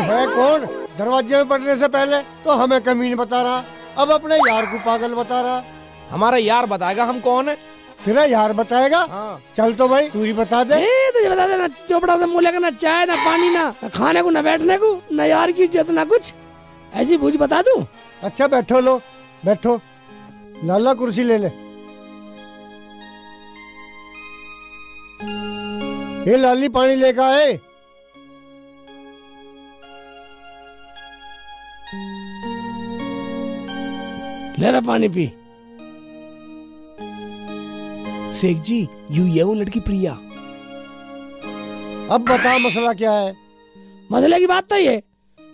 है कौन? दरवाजे में पड़ने से पहले तो हमें कमीन बता रहा, अब अपने यार को पागल बता रहा। हमारा यार बताएगा हम कौन है। तेरा यार बताएगा? हाँ। चल तो भाई तू ही बता दे। तुझे बता दे, ना चोपड़ा से मुँह लेकर, ना चाय ना पानी, ना खाने को, ना बैठने को, ना यार की इज्जत, ना कुछ। ऐसी भूज बता दूं? अच्छा बैठो, लो बैठो। लाला कुर्सी ले ले। ये लाली पानी लेकर आए। ले रहा पानी पी। शेख जी, यू ये वो लड़की प्रिया। अब बता मसला क्या है? मसले की बात तो ये,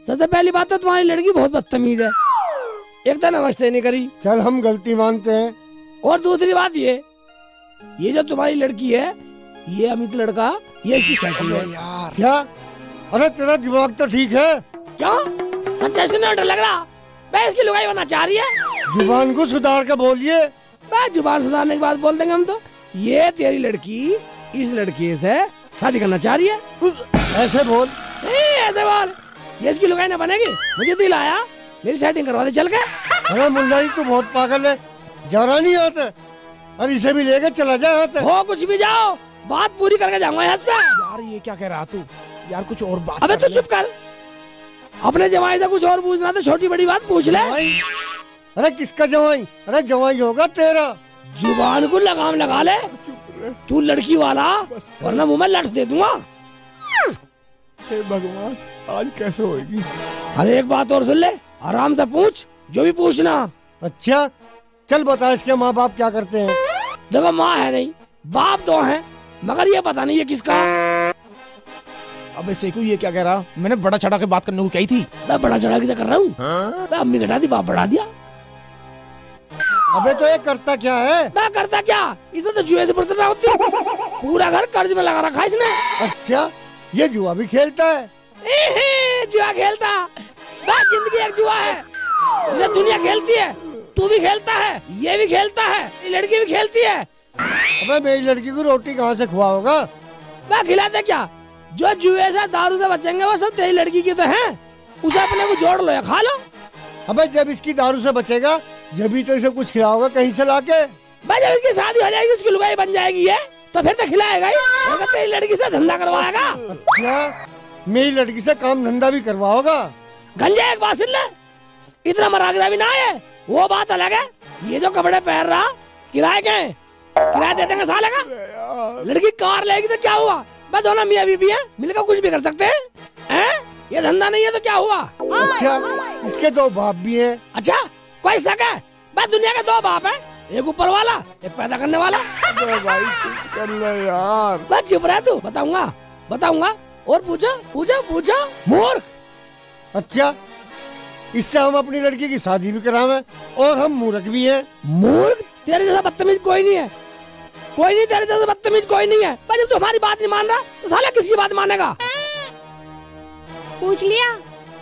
सबसे पहली बात तो तुम्हारी लड़की बहुत बदतमीज है। एक तो नमस्ते नहीं करी। चल हम गलती मानते हैं। और दूसरी बात ये जो तुम्हारी लड़की है, ये अमित लड़का, ये इसकी सेटिंग है यार। क्या? अरे तेरा दिमाग तो ठीक है। क्यों? सच्चाई सुनने डर लग रहा? मैं इसकी लुगाई बनना चाह रही है। जुबान को सुधार कर बोलिए। मैं जुबान सुधारने की बात बोल देंगे हम तो। ये तेरी लड़की इस लड़के से शादी करना चाह रही है। ऐसे बोल। ऐसे बोल। ये इसकी लुगाई ना बनेगी। मुझे दिल आया, मेरी सेटिंग करवा दे चल के। अरे मुल्ला जी तू बहुत पागल है, जरा नहीं आते। अरे इसे भी लेकर चला जाए। हो कुछ भी जाओ, बात पूरी करके जाऊंगा यहाँ से। यार ये क्या कह रहा तू? यार कुछ और बात अबे कर तू ले। चुप कर। अपने जमाई से कुछ और पूछना तो छोटी बड़ी बात पूछ ले। अरे किसका जवाई? अरे जवाई होगा तेरा। जुबान को लगाम लगा ले। तू लड़की वाला, वरना मुंह में लट दे दूंगा। हे भगवान, आज कैसे होगी? अरे एक बात और सुन ले, आराम से पूछ, जो भी पूछना। अच्छा चल बता, इसके माँ बाप क्या करते हैं? देखो माँ है नहीं, बाप तो है, मगर ये पता नहीं ये किसका। अबे सेकू ये क्या कह रहा? मैंने बड़ा चढ़ा के बात करने को कही थी। मैं बड़ा चढ़ा के कर रहा हूँ। मैं अम्मी घटा दी, बाप बढ़ा दिया। अबे तो ये करता क्या है? मैं करता क्या, इसे तो जुए से फुर्सत ना होती। पूरा घर कर्ज में लगा रखा इसने। अच्छा ये जुआ भी खेलता है? जुआ खेलता? बस जिंदगी एक जुआ है, जिसे दुनिया खेलती है। तू भी खेलता है, ये भी खेलता है, ये लड़की भी खेलती है। अबे मेरी लड़की को रोटी कहाँ से खुआओगा? मैं खिलाते क्या? जो जुए से दारू से बचेंगे वो सब तेरी लड़की की तो हैं। उसे अपने को जोड़ लो या खा लो। अबे जब इसकी दारू से बचेगा जब ही तो इसे कुछ खिलाओगा कहीं से लाके। भाई जब इसकी शादी हो जाएगी, उसकी लुगाई बन जाएगी ये, तो फिर तो खिलाएगा ही। और तेरी लड़की से धंधा करवाएगा। अच्छा मेरी लड़की से काम धंधा भी करवाओगा? गंजे एक बात सुन ले, इतना मरागरा भी ना है, वो बात अलग है। ये जो कपड़े पहन रहा, किराए के हैं? किराया दे देंगे साले का। लड़की कार लेगी तो क्या हुआ? मैं दोनों मियाँ बीवी हैं, मिलकर कुछ भी कर सकते हैं। ये धंधा नहीं है तो क्या हुआ? अच्छा इसके दो बाप भी हैं। अच्छा कोई शक है? बस दुनिया के दो बाप हैं, एक ऊपर वाला, एक पैदा करने वाला। भाई चुप कर ले यार। बस चुप रह तू, बताऊंगा। और पूछो मूर्ख। अच्छा इससे हम अपनी लड़की की शादी भी करावे और हम मूर्ख भी हैं। मूर्ख? तेरे जैसा बदतमीज कोई नहीं है, तेरे जैसा बदतमीज कोई नहीं है। पर जब तू हमारी बात नहीं मान रहा तो साला किसकी बात मानेगा? पूछ लिया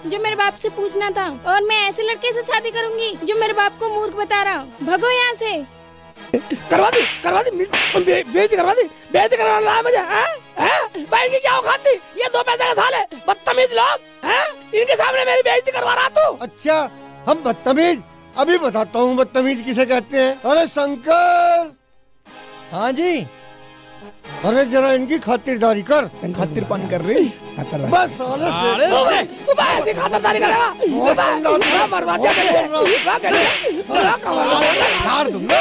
जो मेरे बाप से पूछना था, और मैं ऐसे लड़के से शादी करूंगी जो मेरे बाप को मूर्ख बता रहा हूँ। भगो यहाँ से। करवा दी बेइज्जती करवा रहा है मुझे। बहन की क्या औकात थी? ये दो पैसे का साले बदतमीज लोग हैं, इनके सामने मेरी बेइज्जती करवा रहा तू। अच्छा हम बदतमीज? अभी बताता हूँ बदतमीज किसे कहते हैं। अरे शंकर। हाँ जी। अरे जरा इनकी खातिरदारी कर। खातिर पानी कर रही। बस साले से ऐसी खातिरदारी करेगा? बर्बाद मार दूंगा।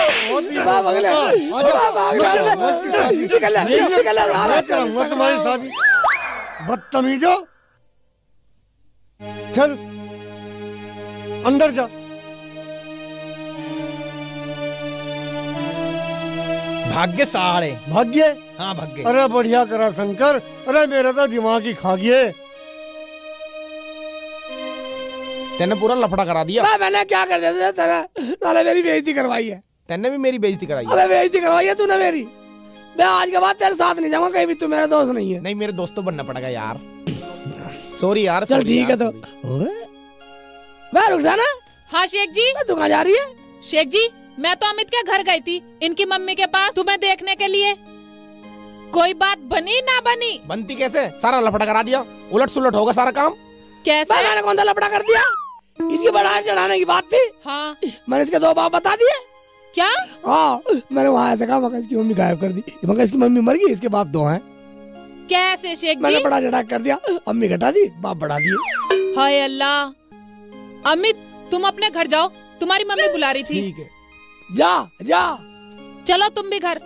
तुम्हारी शादी बदतमीजो। चल अंदर जा। भाग्य साड़े। भाग्य? हाँ भाग्य। अरे बढ़िया करा शंकर। अरे मेरा तो दिमाग ही खा गया। तेने पूरा लफड़ा करा दिया। मैंने क्या कर दिया तेरा? मेरी बेइज्जती करवाई है। तेने भी मेरी बेइज्जती कराई। अबे बेइज्जती करवाई है तूने मेरी। मैं आज के बाद तेरे साथ नहीं जाऊंगा कहीं भी, तू मेरा दोस्त नहीं है। नहीं मेरे दोस्त तो बनना पड़ेगा यार। सॉरी यार। चल ठीक है तो। मैं रुखसाना। हाँ शेख जी। तू कहाँ जा रही है? शेख जी मैं तो अमित के घर गई थी, इनकी मम्मी के पास, तुम्हें देखने के लिए। कोई बात बनी ना बनी? बनती कैसे? सारा लफड़ा करा दिया, उलट सुलट होगा सारा काम। कैसे? मैंने कौन सा लफड़ा कर दिया? इसकी बढ़ाई चढ़ाने की बात थी। हाँ मैंने इसके दो बाप बता दिए। क्या? हाँ मैंने वहाँ ऐसे कहा, मगर इसकी मम्मी गायब कर दी, मगर इसकी मम्मी मर गई, इसके बाप दो हैं। कैसे शेख जी? मैंने बड़ा चढ़ा कर दिया, अम्मी घटा दी, बाप बढ़ा दिए। हाय अल्लाह। अमित तुम अपने घर जाओ, तुम्हारी मम्मी बुला रही थी। ठीक है। जा जा। चलो तुम भी घर।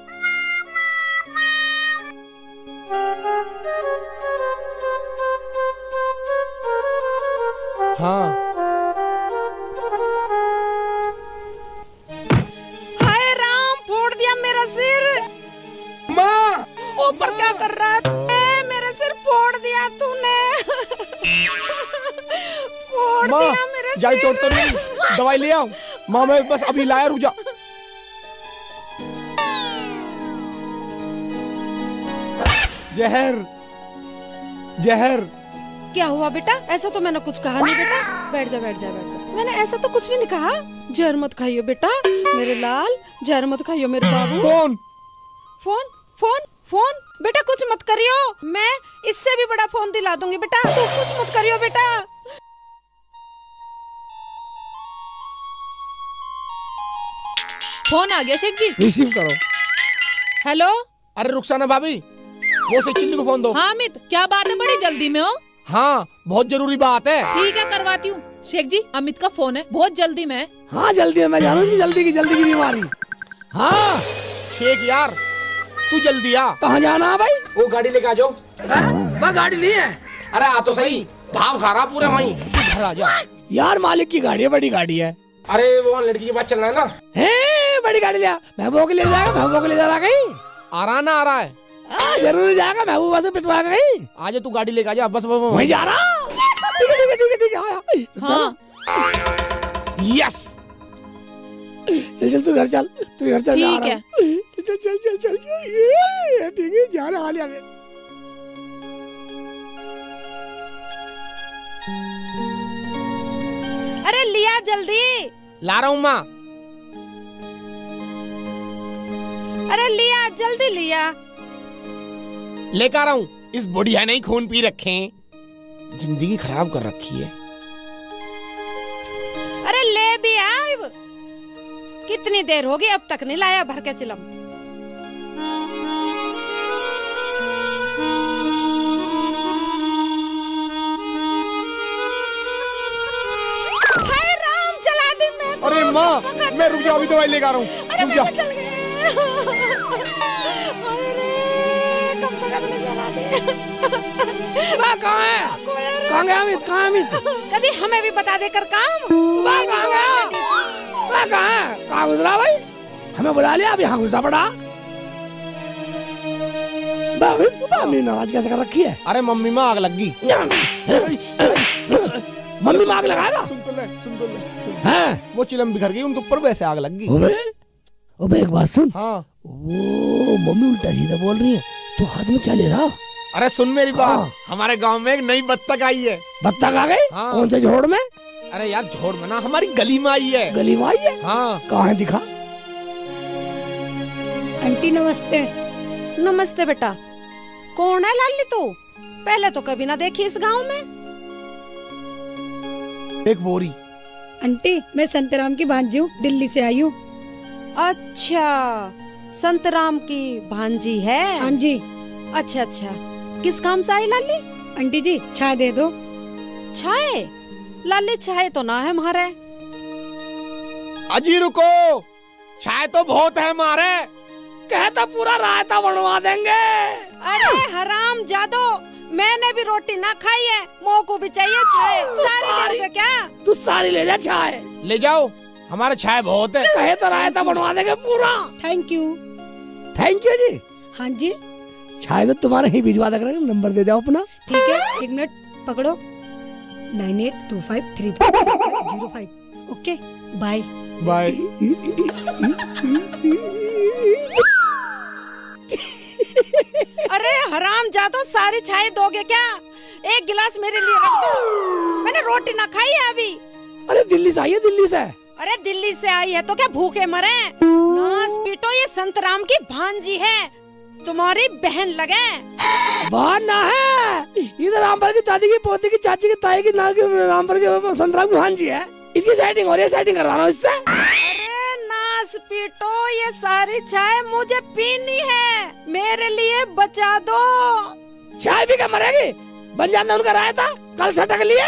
हाँ हाय राम, फोड़ दिया मेरा सिर। माँ, ऊपर क्या कर रहा है? मेरा सिर फोड़ दिया तूने। फोड़ माँ, दिया मेरा जाई सिर। चोट तो नहीं, दवाई ले आओ। माँ मैं बस अभी लाया, रुक जा। जहर जहर। क्या हुआ बेटा? ऐसा तो मैंने कुछ कहा नहीं बेटा। बैठ जा बैठ जा बैठ जा। मैंने ऐसा तो कुछ भी नहीं कहा। जहर मत खाइयो बेटा मेरे लाल, जहर मत खाइयो मेरे बाबू। फोन फोन फोन फोन बेटा, कुछ मत करियो। मैं इससे भी बड़ा फोन दिला दूंगी बेटा, तू कुछ मत करियो बेटा। फोन आ गया शेख जी। रिसीव करो। हेलो। अरे रुखसाना भाभी, वो से चिल्ली को फोन दो। हाँ अमित, क्या बात है? बड़ी जल्दी में हो? हाँ बहुत जरूरी बात है। ठीक है, करवाती हूँ। शेख जी, अमित का फोन है, बहुत जल्दी में है। हाँ जल्दी है, मैं जानू उसकी जल्दी की बीमारी। हाँ शेख यार, तू जल्दी आ। कहाँ जाना है भाई? वो गाड़ी लेके आ जाओ। वह गाड़ी नहीं है। अरे आ तो सही, भाव खा रहा पूरे वहीं। घर आ जा यार, मालिक की गाड़ी है, बड़ी गाड़ी है। अरे वो लड़की के पास चलना है ना। है बड़ी गाड़ी लिया, महबूब के ले जाएगा। महबूब के ले जा रहा कहीं? आ रहा ना आ रहा है? जरूर जाएगा, महबूबा से पिटवा कहीं। आज तू गाड़ी लेके आ जा, बस वहीं जा रहा। ठीक है हाँ। यस, चल चल तू घर चल, तू घर चल। ठीक है। चल चल चल चल चल, ठीक है जा रहा हाल। अरे लिया जल्दी। ला रहा हूँ माँ। अरे लिया जल्दी लिया। लेकर आ रहा हूँ। इस बुढ़िया ने ही खून पी रखे, जिंदगी खराब कर रखी है। अरे ले भी आ। कितनी देर होगी, अब तक नहीं लाया भर के चिलम। हाय राम, चला दी मैं तो। अरे माँ, मैं रुक जा, अभी दवाई लेकर आ रहा हूँ। अरे रुक जा। मैं चल गए। अरे कब तक ने चला दी। कहाँ है? कहाँ गया अमित? कहाँ अमित? कभी हमें भी बता देकर काम। कहाँ गया? कहाँ है? कहाँ गुजरा भाई? हमें बुला लिया, अभी यहाँ घुसा पड़ा। मम्मी नाराज कैसे कर रखी है? अरे मम्मी में आग लग गई। मम्मी में आग लगाएगा? सुन तो ले। हैं? वो चिलम बिखर गई, उनके ऊपर वैसे आग लग गई। अबे एक बात सुन। हाँ। वो मम्मी उल्टा सीधा बोल रही है, तो हाथ में क्या ले रहा? अरे सुन मेरी बात, हमारे गांव में एक नई बत्तख आई है। बत्तख आ गई? हाँ। कौन से झोड़ में? अरे यार झोड़ में ना, हमारी गली में आई है। गली में आई है? हाँ। कहाँ है, दिखा। आंटी नमस्ते। नमस्ते बेटा। कौन है लाली तू? पहले तो कभी ना देखी इस गांव में। एक बोरी। आंटी मैं संतराम की भांजी हूँ, दिल्ली से आई हूँ। अच्छा, संतराम की भांजी है। हाँ जी। अच्छा अच्छा, किस काम से आई लाली? आंटी जी चाय दे दो। चाय? लाली चाय तो ना है हमारे। अजी रुको, चाय तो बहुत है हमारे। कहता पूरा रायता बनवा देंगे। अरे हराम जादो, मैंने भी रोटी ना खाई है, मोह को भी चाहिए चाय। सारी लोगे क्या? तू सारी ले जा चाय। ले जाओ, हमारे चाय बहुत है। कहे तो रायता बनवा देंगे पूरा। Thank you. थैंक यू जी। हाँ जी चाय तो तुम्हारे ही भिजवा देंगे। नंबर दे दो अपना। ठीक है, एक मिनट पकड़ो। 98253505। Okay bye bye. अरे हराम जादो, सारी चाय दोगे क्या? एक गिलास मेरे लिए रख दो, मैंने रोटी ना खाई है अभी। अरे दिल्ली से आई है, दिल्ली से। अरे दिल्ली से आई है तो क्या भूखे मरे? नास पीटो, ये संतराम की भांजी है, तुम्हारी बहन लगे। बहन ना है, इधर रामपुर की दादी की पोती की चाची की ताई की नाम की रामपुर की संतराम की भांजी है। इसकी सेटिंग हो रही है, सेटिंग करवा रहा हूँ इससे। अरे नास पीटो, ये सारी चाय मुझे पीनी है, मेरे लिए बचा दो। चाय भी क्या मरेगी? बन जाना उनका रायता, कल सटक लिए।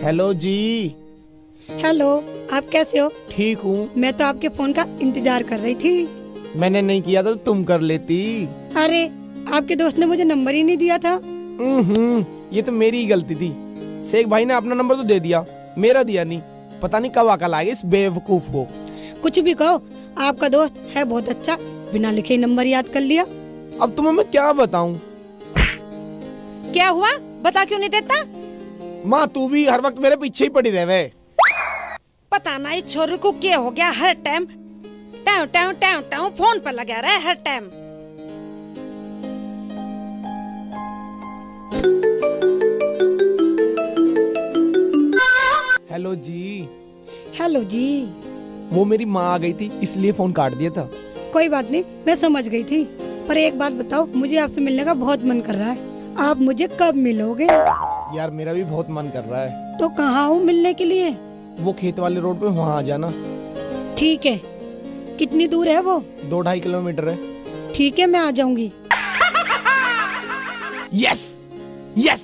हेलो जी, हेलो, आप कैसे हो? ठीक हूँ। मैं तो आपके फोन का इंतजार कर रही थी। मैंने नहीं किया था तो तुम कर लेती। अरे, आपके दोस्त ने मुझे नंबर ही नहीं दिया था। ये तो मेरी ही गलती थी। शेख भाई ने अपना नंबर तो दे दिया, मेरा दिया नहीं। पता नहीं कब अकल आएगी इस बेवकूफ को। कुछ भी कहो, आपका दोस्त है बहुत अच्छा, बिना लिखे ही नंबर याद कर लिया। अब तुम्हें मैं क्या बताऊं? क्या हुआ, बता क्यों नहीं देता? माँ तू भी हर वक्त मेरे पीछे ही पड़ी रहे। पता ना इस छोरे को क्या हो गया, हर टाइम टाउ टाउ टाउ टाउ फोन पर लगा रहा है हर time. Hello ji. Hello ji. वो मेरी माँ आ गई थी इसलिए फोन काट दिया था। कोई बात नहीं, मैं समझ गई थी। पर एक बात बताओ, मुझे आपसे मिलने का बहुत मन कर रहा है। आप मुझे कब मिलोगे? यार मेरा भी बहुत मन कर रहा है। तो कहाँ हूँ मिलने के लिए? वो खेत वाले रोड पे वहाँ आ जाना। ठीक है। कितनी दूर है वो? 2-2.5 किलोमीटर है। ठीक है, मैं आ जाऊंगी। Yes yes.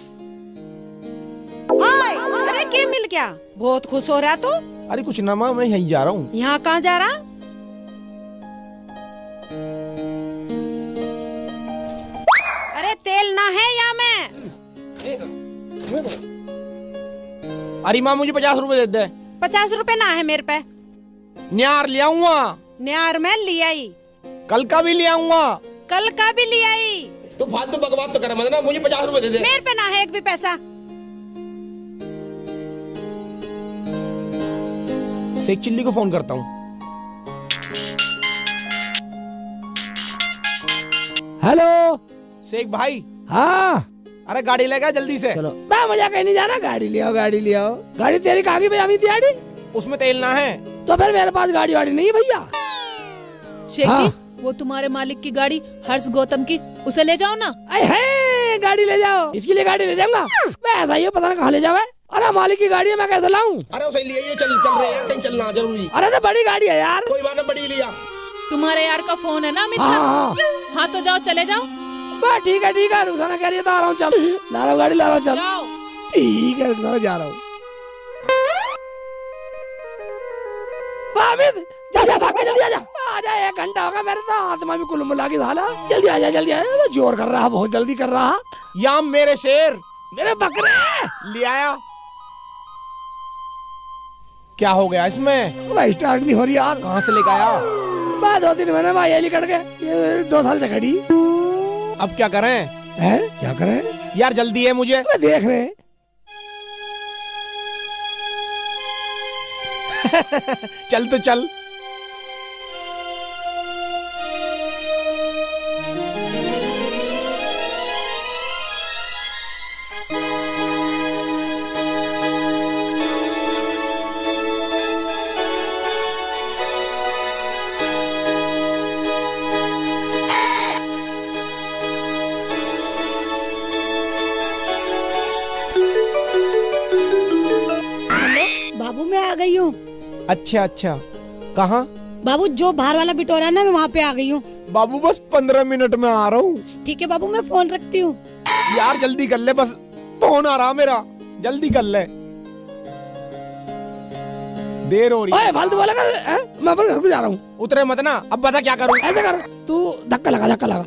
अरे क्या मिल गया? बहुत खुश हो रहा तू? अरे कुछ ना माँ, मैं यहीं जा रहा हूँ। यहाँ कहाँ जा रहा? अरे तेल ना है यहाँ में। अरे माँ मुझे 50 रुपए दे दे। 50 रुपए ना है मेरे पे। न्यार ले आऊंगा। न्यार में ले आई, कल का भी ले आऊंगा। कल का भी ले आई। तो फालतू बकवास तो कर मत ना, मुझे 50 रुपए दे दे। मेरे पे ना है एक भी पैसा। शेख चिल्ली को फोन करता हूँ। हेलो शेख भाई। हाँ अरे गाड़ी लेगा जल्दी से। चलो, मैं मुझे कहीं नहीं जाना। गाड़ी ले आओ, गाड़ी ले आओ। गाड़ी तेरी कहाँ की भैया? अभी दिहाड़ी उसमें तेल ना है। तो फिर मेरे पास गाड़ी वाड़ी नहीं है भैया। शेख हाँ। जी, वो तुम्हारे मालिक की गाड़ी हर्ष गौतम की, उसे ले जाओ ना। अरे गाड़ी ले जाओ, इसके लिए गाड़ी ले जाऊंगा मैं? ऐसा ही है, पता नहीं कहाँ ले जावे। अरे मालिक की गाड़ी है, मैं कैसे लाऊं? अरे उसे लिए चल चल रहे यार, कहीं चलना जरूरी। अरे तो बड़ी गाड़ी है यार। कोई बात ना, बड़ी लिया। तुम्हारे यार का फोन है ना अमित हाँ, का? हाँ। हाँ तो जाओ, चले जाओ। बस ठीक है, रुखसाना कह रही है तो आ रहा हूँ। चल ला रहा हूँ गाड़ी, ला रहा हूँ। चल जाओ। ठीक है, रुखसाना जा रहा हूँ। अमित जल्दी भाग के जल्दी आ जा। 1 घंटा होगा मेरे तो आत्मा भी कुल मिला के झाला। जल्दी आ जा, जल्दी आ जा। तो जोर कर रहा, बहुत जल्दी कर रहा। याम मेरे शेर, मेरे बकरे ले आया। क्या हो गया इसमें? भाई स्टार्ट नहीं हो रही यार। कहाँ से लेकर आया? बाद 2-3 महीने में ये कट गए। ये 2 साल से खड़ी। अब क्या करें? हैं? क्या करें यार जल्दी है मुझे। मैं देख रहे हैं। चल तो चल। बाबू मैं आ गई हूँ। अच्छा अच्छा, कहाँ? बाबू जो बाहर वाला बिटोरा है ना, मैं वहाँ पे आ गई हूँ। बाबू बस 15 मिनट में आ रहा हूँ। ठीक है बाबू, मैं फोन रखती हूँ। यार जल्दी कर ले, बस फोन आ रहा मेरा, जल्दी कर ले, देर हो रही है। ओए फालतू वाला कर। मैं अपने घर पे जा रहा हूँ। उतरे मत ना। अब बता क्या करूँ? ऐसे कर, तू धक्का लगा, धक्का लगा,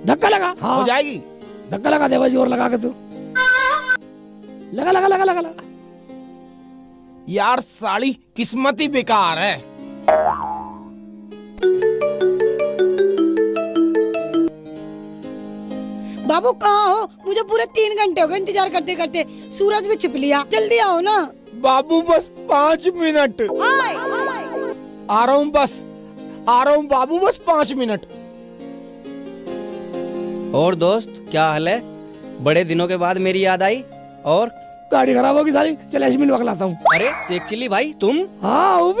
धक्का लगा। हाँ हो जाएगी। धक्का लगा दे, जोर लगा के तू लगा लगा लगा लगा लगा। यार साली किस्मत ही बेकार है। बाबू कहाँ हो? मुझे पूरे 3 घंटे हो गए इंतजार करते करते। सूरज भी छिप लिया, जल्दी आओ ना। बाबू बस 5 मिनट। आ रहा हूँ, बस आ रहा हूँ बाबू, बस 5 मिनट। और दोस्त क्या हाल है? बड़े दिनों के बाद मेरी याद आई। और गाड़ी खराब होगी साली, चल ऐसी मिलवा के लाता हूँ। अरे शेख चिल्ली भाई तुम? हाँ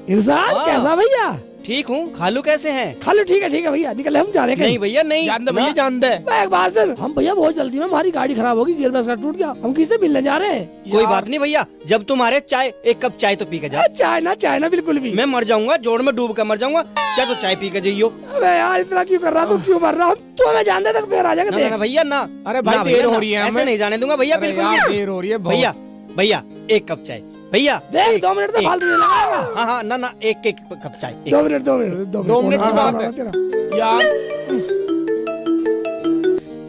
इरशाद, हाँ। कैसा भैया? ठीक हूँ। खालू कैसे हैं? खालू ठीक है भैया, निकले हम जा रहे हैं। नहीं भैया नहीं। जान दे भैया, जान दे। एक बात सुन, हम भैया बहुत जल्दी में, हमारी गाड़ी खराब होगी, गियर बक्सा टूट गया, हम किससे मिलने जा रहे हैं? कोई बात नहीं भैया, जब तुम्हारे चाय, 1 कप चाय तो पी के जाओ। चाय ना बिल्कुल भी। मैं मर जाऊंगा, जोड़ में डूब कर मर जाऊंगा। चाय तो चाय पी के जाइयो। अबे यार इतना क्यों कर रहा तू, क्यों मर रहा? तू हमें जान दे तक फिर आ जाएगा। ना ना भैया ना। अरे भाई देर हो रही है, ऐसे नहीं जाने दूंगा भैया, बिल्कुल देर हो रही है भैया। भैया 1 कप चाय भैया देख एक- 2 मिनट तो एक- फालतू नहीं लगाएगा। हाँ हाँ ना ना एक एक कप चाय एक। 2 मिनट 2 मिनट 2 मिनट की बात है तेरा यार।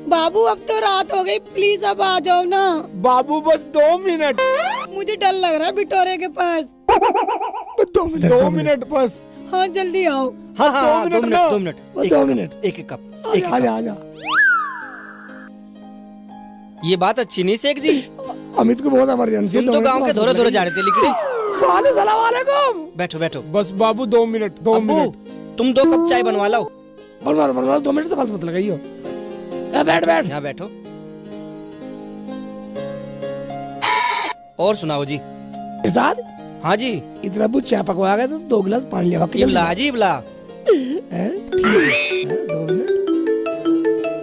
बाबू अब तो रात हो गई, प्लीज अब आ जाओ ना। बाबू बस 2 मिनट। मुझे डर लग रहा है बिटोरे के पास। 2 मिनट बस। हाँ जल्दी आओ। हाँ हाँ 2 मिनट ना। 2 मिनट बस एक 2 एक मिनट। कप, एक एक कप एक एक आजा कप। आजा। ये बात अच्छी नहीं शेख जी, अमित को बहुत इमरजेंसी है। तुम तो गांव के धोरे धोरे जा रहे थे लिखड़े। खाने सलाम वालेकुम। बैठो बैठो। बस बाबू 2 मिनट 2 अब्बू मिनट। तुम 2 कप चाय बनवा लो। बनवा 2 मिनट तो फालतू मत लगाइयो। बैठ बैठ। यहाँ बैठो। और सुनाओ जी। इरशाद हाँ जी। इतना बुझ चाय पकवा गया तो 2 गिलास पानी लेवा के इबला जी इबला। हैं? 2 मिनट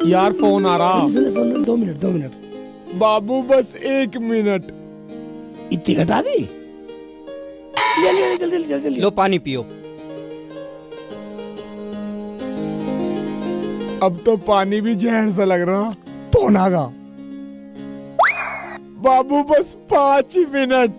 यार फोन आ रहा। सुन 2 मिनट 2 मिनट। बाबू बस 1 मिनट। इतनी घटा दी। ले जल्दी जल्दी। लो पानी पियो। अब तो पानी भी जहर सा लग रहा। फोन आगा। बाबू बस 5 मिनट।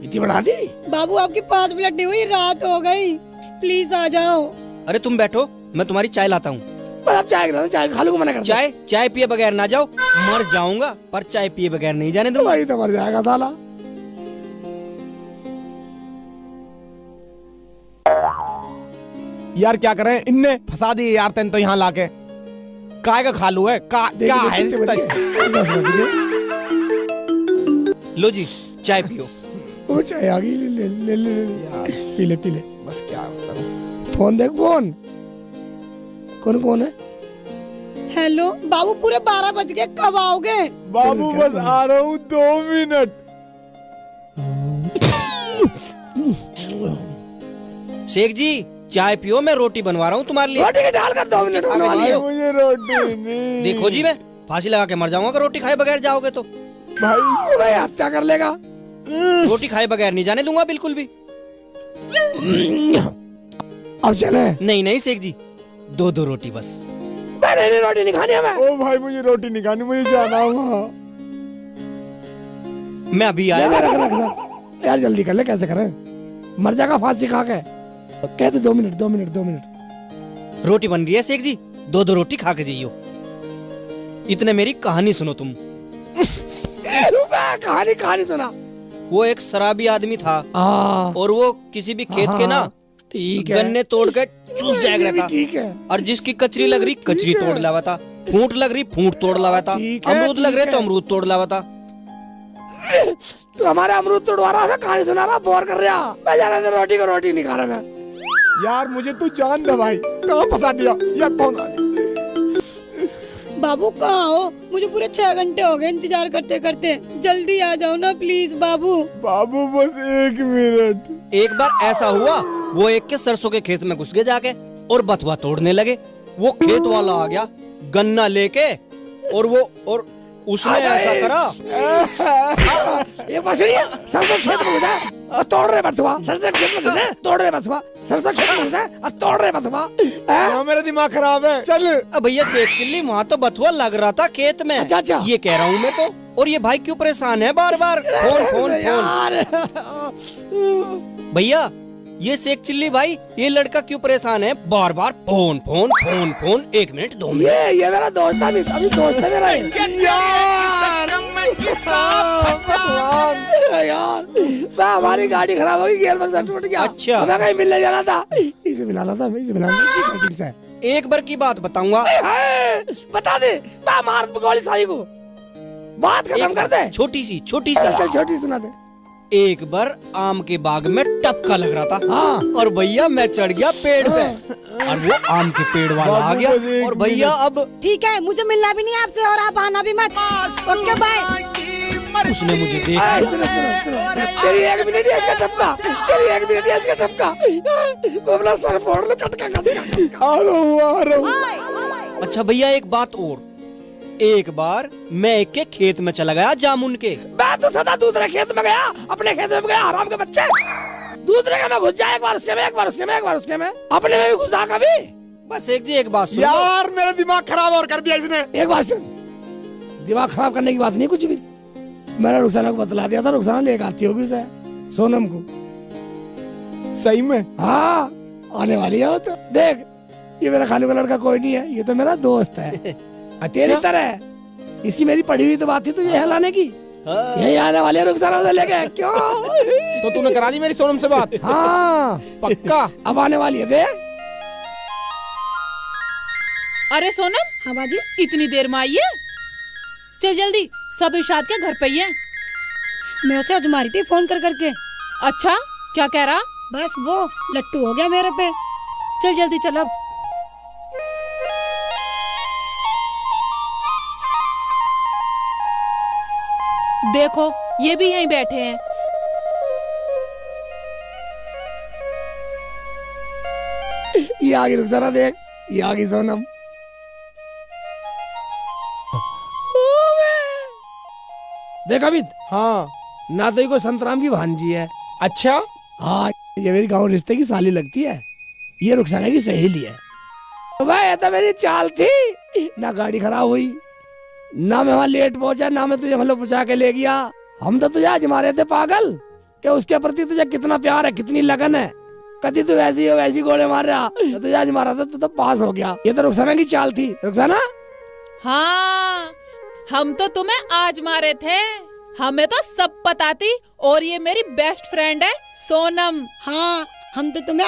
इतनी बढ़ा दी। बाबू आपकी 5 मिनट नहीं हुई, रात हो गई, प्लीज आ जाओ। अरे तुम बैठो, मैं तुम्हारी चाय लाता हूँ। अब चाय खा लूंगा, मना कर। चाय पिए बगैर ना जाओ, मर जाऊंगा पर चाय पिए बगैर नहीं जाने दूंगा। भाई तो मर जाएगा साला। यार क्या करें, इनने फंसा दिए यार तेन तो यहाँ लाके। काय का खालू है क्या है लो जी चाय पियो। वो चाय आ गई। ले यार पी ले बस। क्या फोन देख फोन। कौन है? हेलो बाबू, पूरे 12 बज गए, कब आओगे? बाबू बस आ रहा हूँ 2 मिनट। शेख जी चाय पियो, मैं रोटी बनवा रहा हूँ तुम्हारे लिए। रोटी के डाल कर 2 मिनट बनवा लियो। मुझे रोटी नहीं। देखो जी मैं फांसी लगा के मर जाऊंगा अगर रोटी खाए बगैर जाओगे तो। भाई इसको भाई हत्या कर लेगा। रोटी खाए बगैर नहीं जाने दूंगा बिल्कुल भी। अब चले। नहीं शेख जी, 2 रोटी बस। नहीं रोटी नहीं खानी हमें। ओ भाई मुझे रोटी नहीं खानी, मुझे जाना हुआ। मैं अभी आया। रख यार जल्दी कर ले, कैसे करें, मर जाएगा फांसी खा के। कहते 2 मिनट। रोटी बन रही है शेख जी, 2 रोटी खा के जाइयो। इतने मेरी कहानी सुनो तुम। कहानी सुना। वो एक शराबी आदमी था और वो किसी भी खेत के ना ठीक है, गन्ने तोड़ के चूस जाएगा था। ठीक है। और जिसकी कचरी लग रही कचरी तोड़ लावा था, फूट लग रही फूट तोड़ लावा था, अमरूद लग रहे तो अमरूद तोड़ लावा था। तो हमारे अमरूद तोड़वा रहा, हमें कहानी सुना रहा, बोर कर रहा। मैं जाने दे, रोटी को रोटी नहीं खा रहा मैं। यार मुझे तू जान दे भाई, कहाँ फंसा दिया यार। कौन बाबू कहाँ हो? मुझे पूरे 6 घंटे हो गए इंतजार करते करते, जल्दी आ जाओ ना प्लीज बाबू। बाबू बस 1 मिनट। एक बार ऐसा हुआ, वो एक के सरसों के खेत में घुस गए जाके और बथुआ तोड़ने लगे। वो खेत वाला आ गया गन्ना लेके और उसने ऐसा करा। ये मछलियाँ सरसों खेत में घुसा और तोड़ रहे बथुआ। सरसों खेत में घुसा तोड़ रहे बथुआ। सरसों खेत में घुसा और तोड़ रहे बथुआ। मेरा दिमाग खराब है। चल अब भैया सेब चिल्ली, वहाँ तो बथुआ लग रहा था खेत में। अच्छा। ये कह रहा हूँ मैं तो। और ये भाई क्यों परेशान है बार बार? फोन भैया ये शेख चिल्ली भाई, ये लड़का क्यों परेशान है बार बार? Phone 1 minute 2 minute. ये मेरा दोस्त है, अभी दोस्त है मेरा। यार हमारी गाड़ी खराब हो गई, गियर बक्सा टूट गया। अच्छा। हमें कहीं मिलने जाना था, इसे मिलाना था। एक बार की बात बताऊंगा। बता दे, मार गोली साली को, बात खत्म कर दे। छोटी सी चल छोटी सुना दे। एक बार आम के बाग में टपका लग रहा था। हाँ। और भैया मैं चढ़ गया पेड़ पे और वो आम के पेड़ वाला आ गया। और भैया अब ठीक है, मुझे मिलना भी नहीं आपसे और आप आना भी मत। Okay bye. उसने मुझे देखा। तेरी 1 मिनट इसका टपका, तेरी 1 मिनट इसका टपका। अपना सर फोड़ लो, कटका। आ रहा हूँ। अच्छा भैया एक बात और, एक बार मैं एक के खेत में चला गया जामुन के। मैं तो सदा दूसरे खेत में गया, अपने खेत में गया, आराम के बच्चे। दूसरे के में घुस जाए, एक बार उसके में, एक बार उसके में, अपने में भी घुसा कभी। बस एक बात सुन यार मेरा दिमाग खराब और कर दिया इसने। एक बात सुन, दिमाग खराब करने की बात नहीं कुछ भी। मैंने रुखसाना को बतला दिया था, रुखसाना लेकर आती होगी उसे, सोनम को। सही में? हाँ आने वाली है वो तो। देख ये मेरा खालू का लड़का कोई नहीं है, ये तो मेरा दोस्त है। तेरी तरह इसकी मेरी पढ़ी हुई तो बात थी तुझे हिलाने की। यही आने वाली है रुखसाना उसे लेके। क्यों? तो तूने करा दी मेरी सोनम से बात? हाँ पक्का? अब आने वाली है देख। अरे सोनम, हाँ बाजी। इतनी देर में आई है? चल जल्दी, सब इरशाद के घर पे ही है। मैं उसे आज मारी थी फोन कर करके। अच्छा, क्या कह रहा? बस वो लट्टू हो गया मेरे पे। चल जल्दी चल अब। देखो ये भी यहीं बैठे हैं। ये आ गई रुखसाना, देख ये आ गई सोनम। देख अमित, हाँ। ना तो ये कोई संतराम की भांजी है। अच्छा? हाँ ये मेरी गाँव रिश्ते की साली लगती है, ये रुखसाना की सहेली है। तो भाई ये तो मेरी चाल थी, ना गाड़ी खराब हुई, ना मैं वहाँ लेट पहुंचा, ना मैं तुझे मतलब पहुंचा के ले गया। हम तो तुझे आज मारे थे पागल कि उसके प्रति तुझे कितना प्यार है, कितनी लगन है। कभी तू वैसी हो वैसी गोले मार रहा, तो तुझे आज मारा था तो पास हो गया। ये तो रुखसाना की चाल थी। रुखसाना, हाँ हम तो तुम्हें आज मारे थे, हमें तो सब पता थी। और ये मेरी बेस्ट फ्रेंड है सोनम। हाँ हम तो तुम्हें